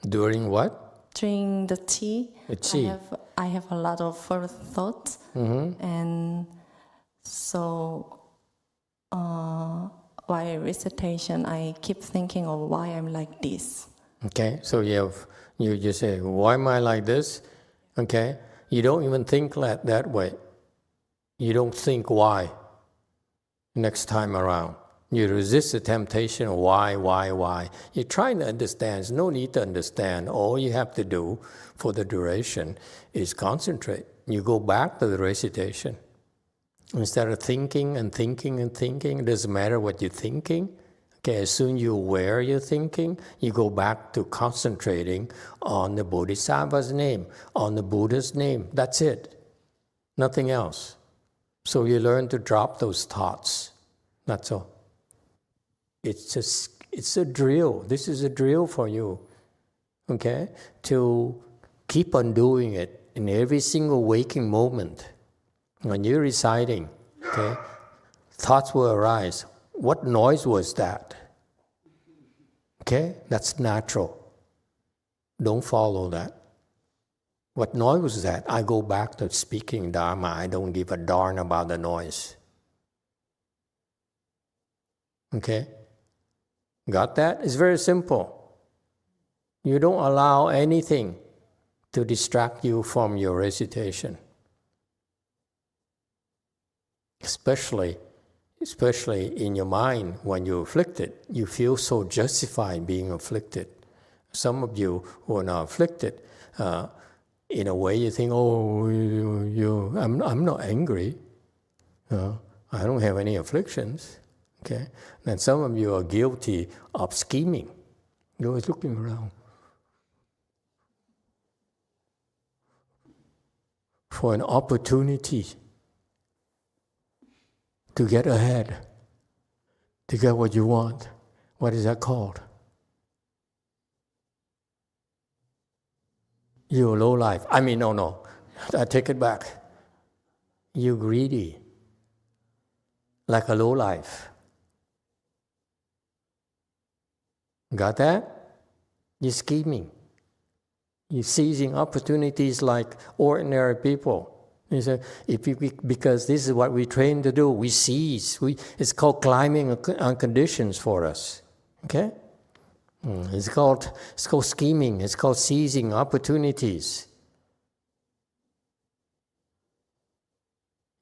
During what? During the tea, I have a lot of first thoughts, and so while recitation, I keep thinking of why I'm like this. Okay, so you just say, why am I like this? Okay, you don't even think that way. You don't think why next time around. You resist the temptation, why? You're trying to understand. There's no need to understand. All you have to do for the duration is concentrate. You go back to the recitation. Instead of thinking, it doesn't matter what you're thinking. Okay, as soon as you're aware you're thinking, you go back to concentrating on the Bodhisattva's name, on the Buddha's name. That's it. Nothing else. So you learn to drop those thoughts. That's all. It's a drill. This is a drill for you, okay? To keep on doing it in every single waking moment. When you're reciting, okay, thoughts will arise. What noise was that? Okay, that's natural. Don't follow that. What noise was that? I go back to speaking Dharma. I don't give a darn about the noise. Okay? Got that? It's very simple. You don't allow anything to distract you from your recitation. Especially in your mind when you're afflicted. You feel so justified being afflicted. Some of you who are not afflicted, in a way you think, I'm not angry. I don't have any afflictions. Okay? Then some of you are guilty of scheming. You're always looking around for an opportunity to get ahead. to get what you want. What is that called? You're low life. I mean, no. I take it back. You're greedy. Like a low life. Got that? You're scheming. You're seizing opportunities like ordinary people. You say, because this is what we train to do. We seize. It's called climbing on conditions for us. Okay? It's called scheming. It's called seizing opportunities.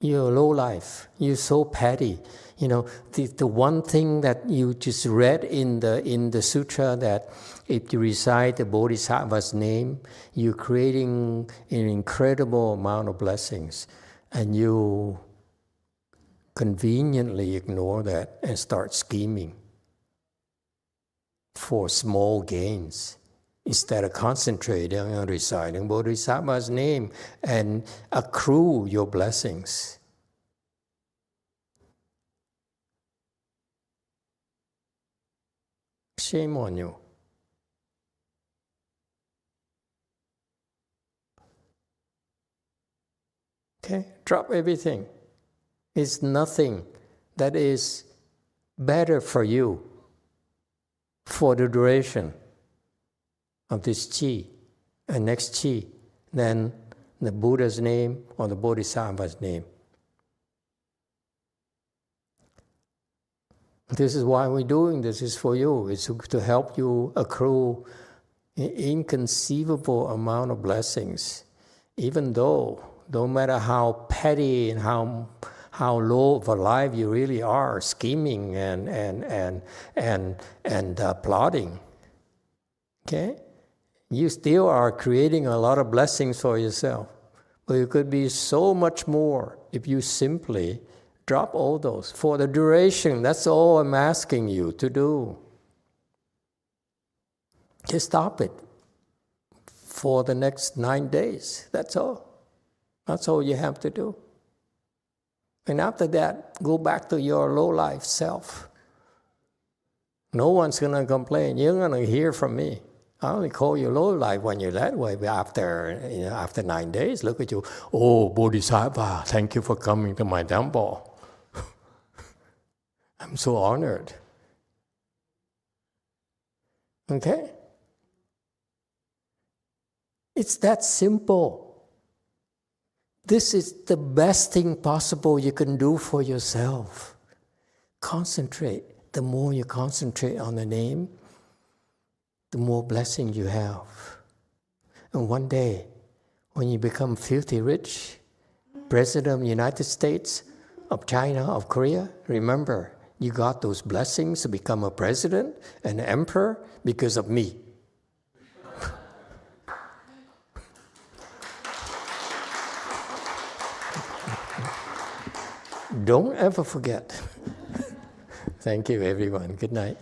You're low life. You're so petty. You know, the one thing that you just read in the sutra, that if you recite the Bodhisattva's name, you're creating an incredible amount of blessings, and you conveniently ignore that and start scheming for small gains instead of concentrating on reciting Bodhisattva's name and accrue your blessings. Shame on you. Okay? Drop everything. It's nothing that is better for you for the duration of this chi and next chi than the Buddha's name or the Bodhisattva's name. This is why we're doing this. Is for you. It's to help you accrue an inconceivable amount of blessings, even though no matter how petty and how low of a life you really are, scheming and plotting. Okay, you still are creating a lot of blessings for yourself, but it could be so much more if you simply drop all those for the duration. That's all I'm asking you to do. Just stop it for the next 9 days. That's all. That's all you have to do. And after that, go back to your low-life self. No one's going to complain. You're going to hear from me. I only call you low-life when you're that way. But after 9 days, look at you. Oh, Bodhisattva, thank you for coming to my temple. I'm so honored. Okay? It's that simple. This is the best thing possible you can do for yourself. Concentrate. The more you concentrate on the name, the more blessing you have. And one day, when you become filthy rich, President of the United States, of China, of Korea, remember, you got those blessings to become a president and an emperor because of me. Don't ever forget. Thank you, everyone. Good night.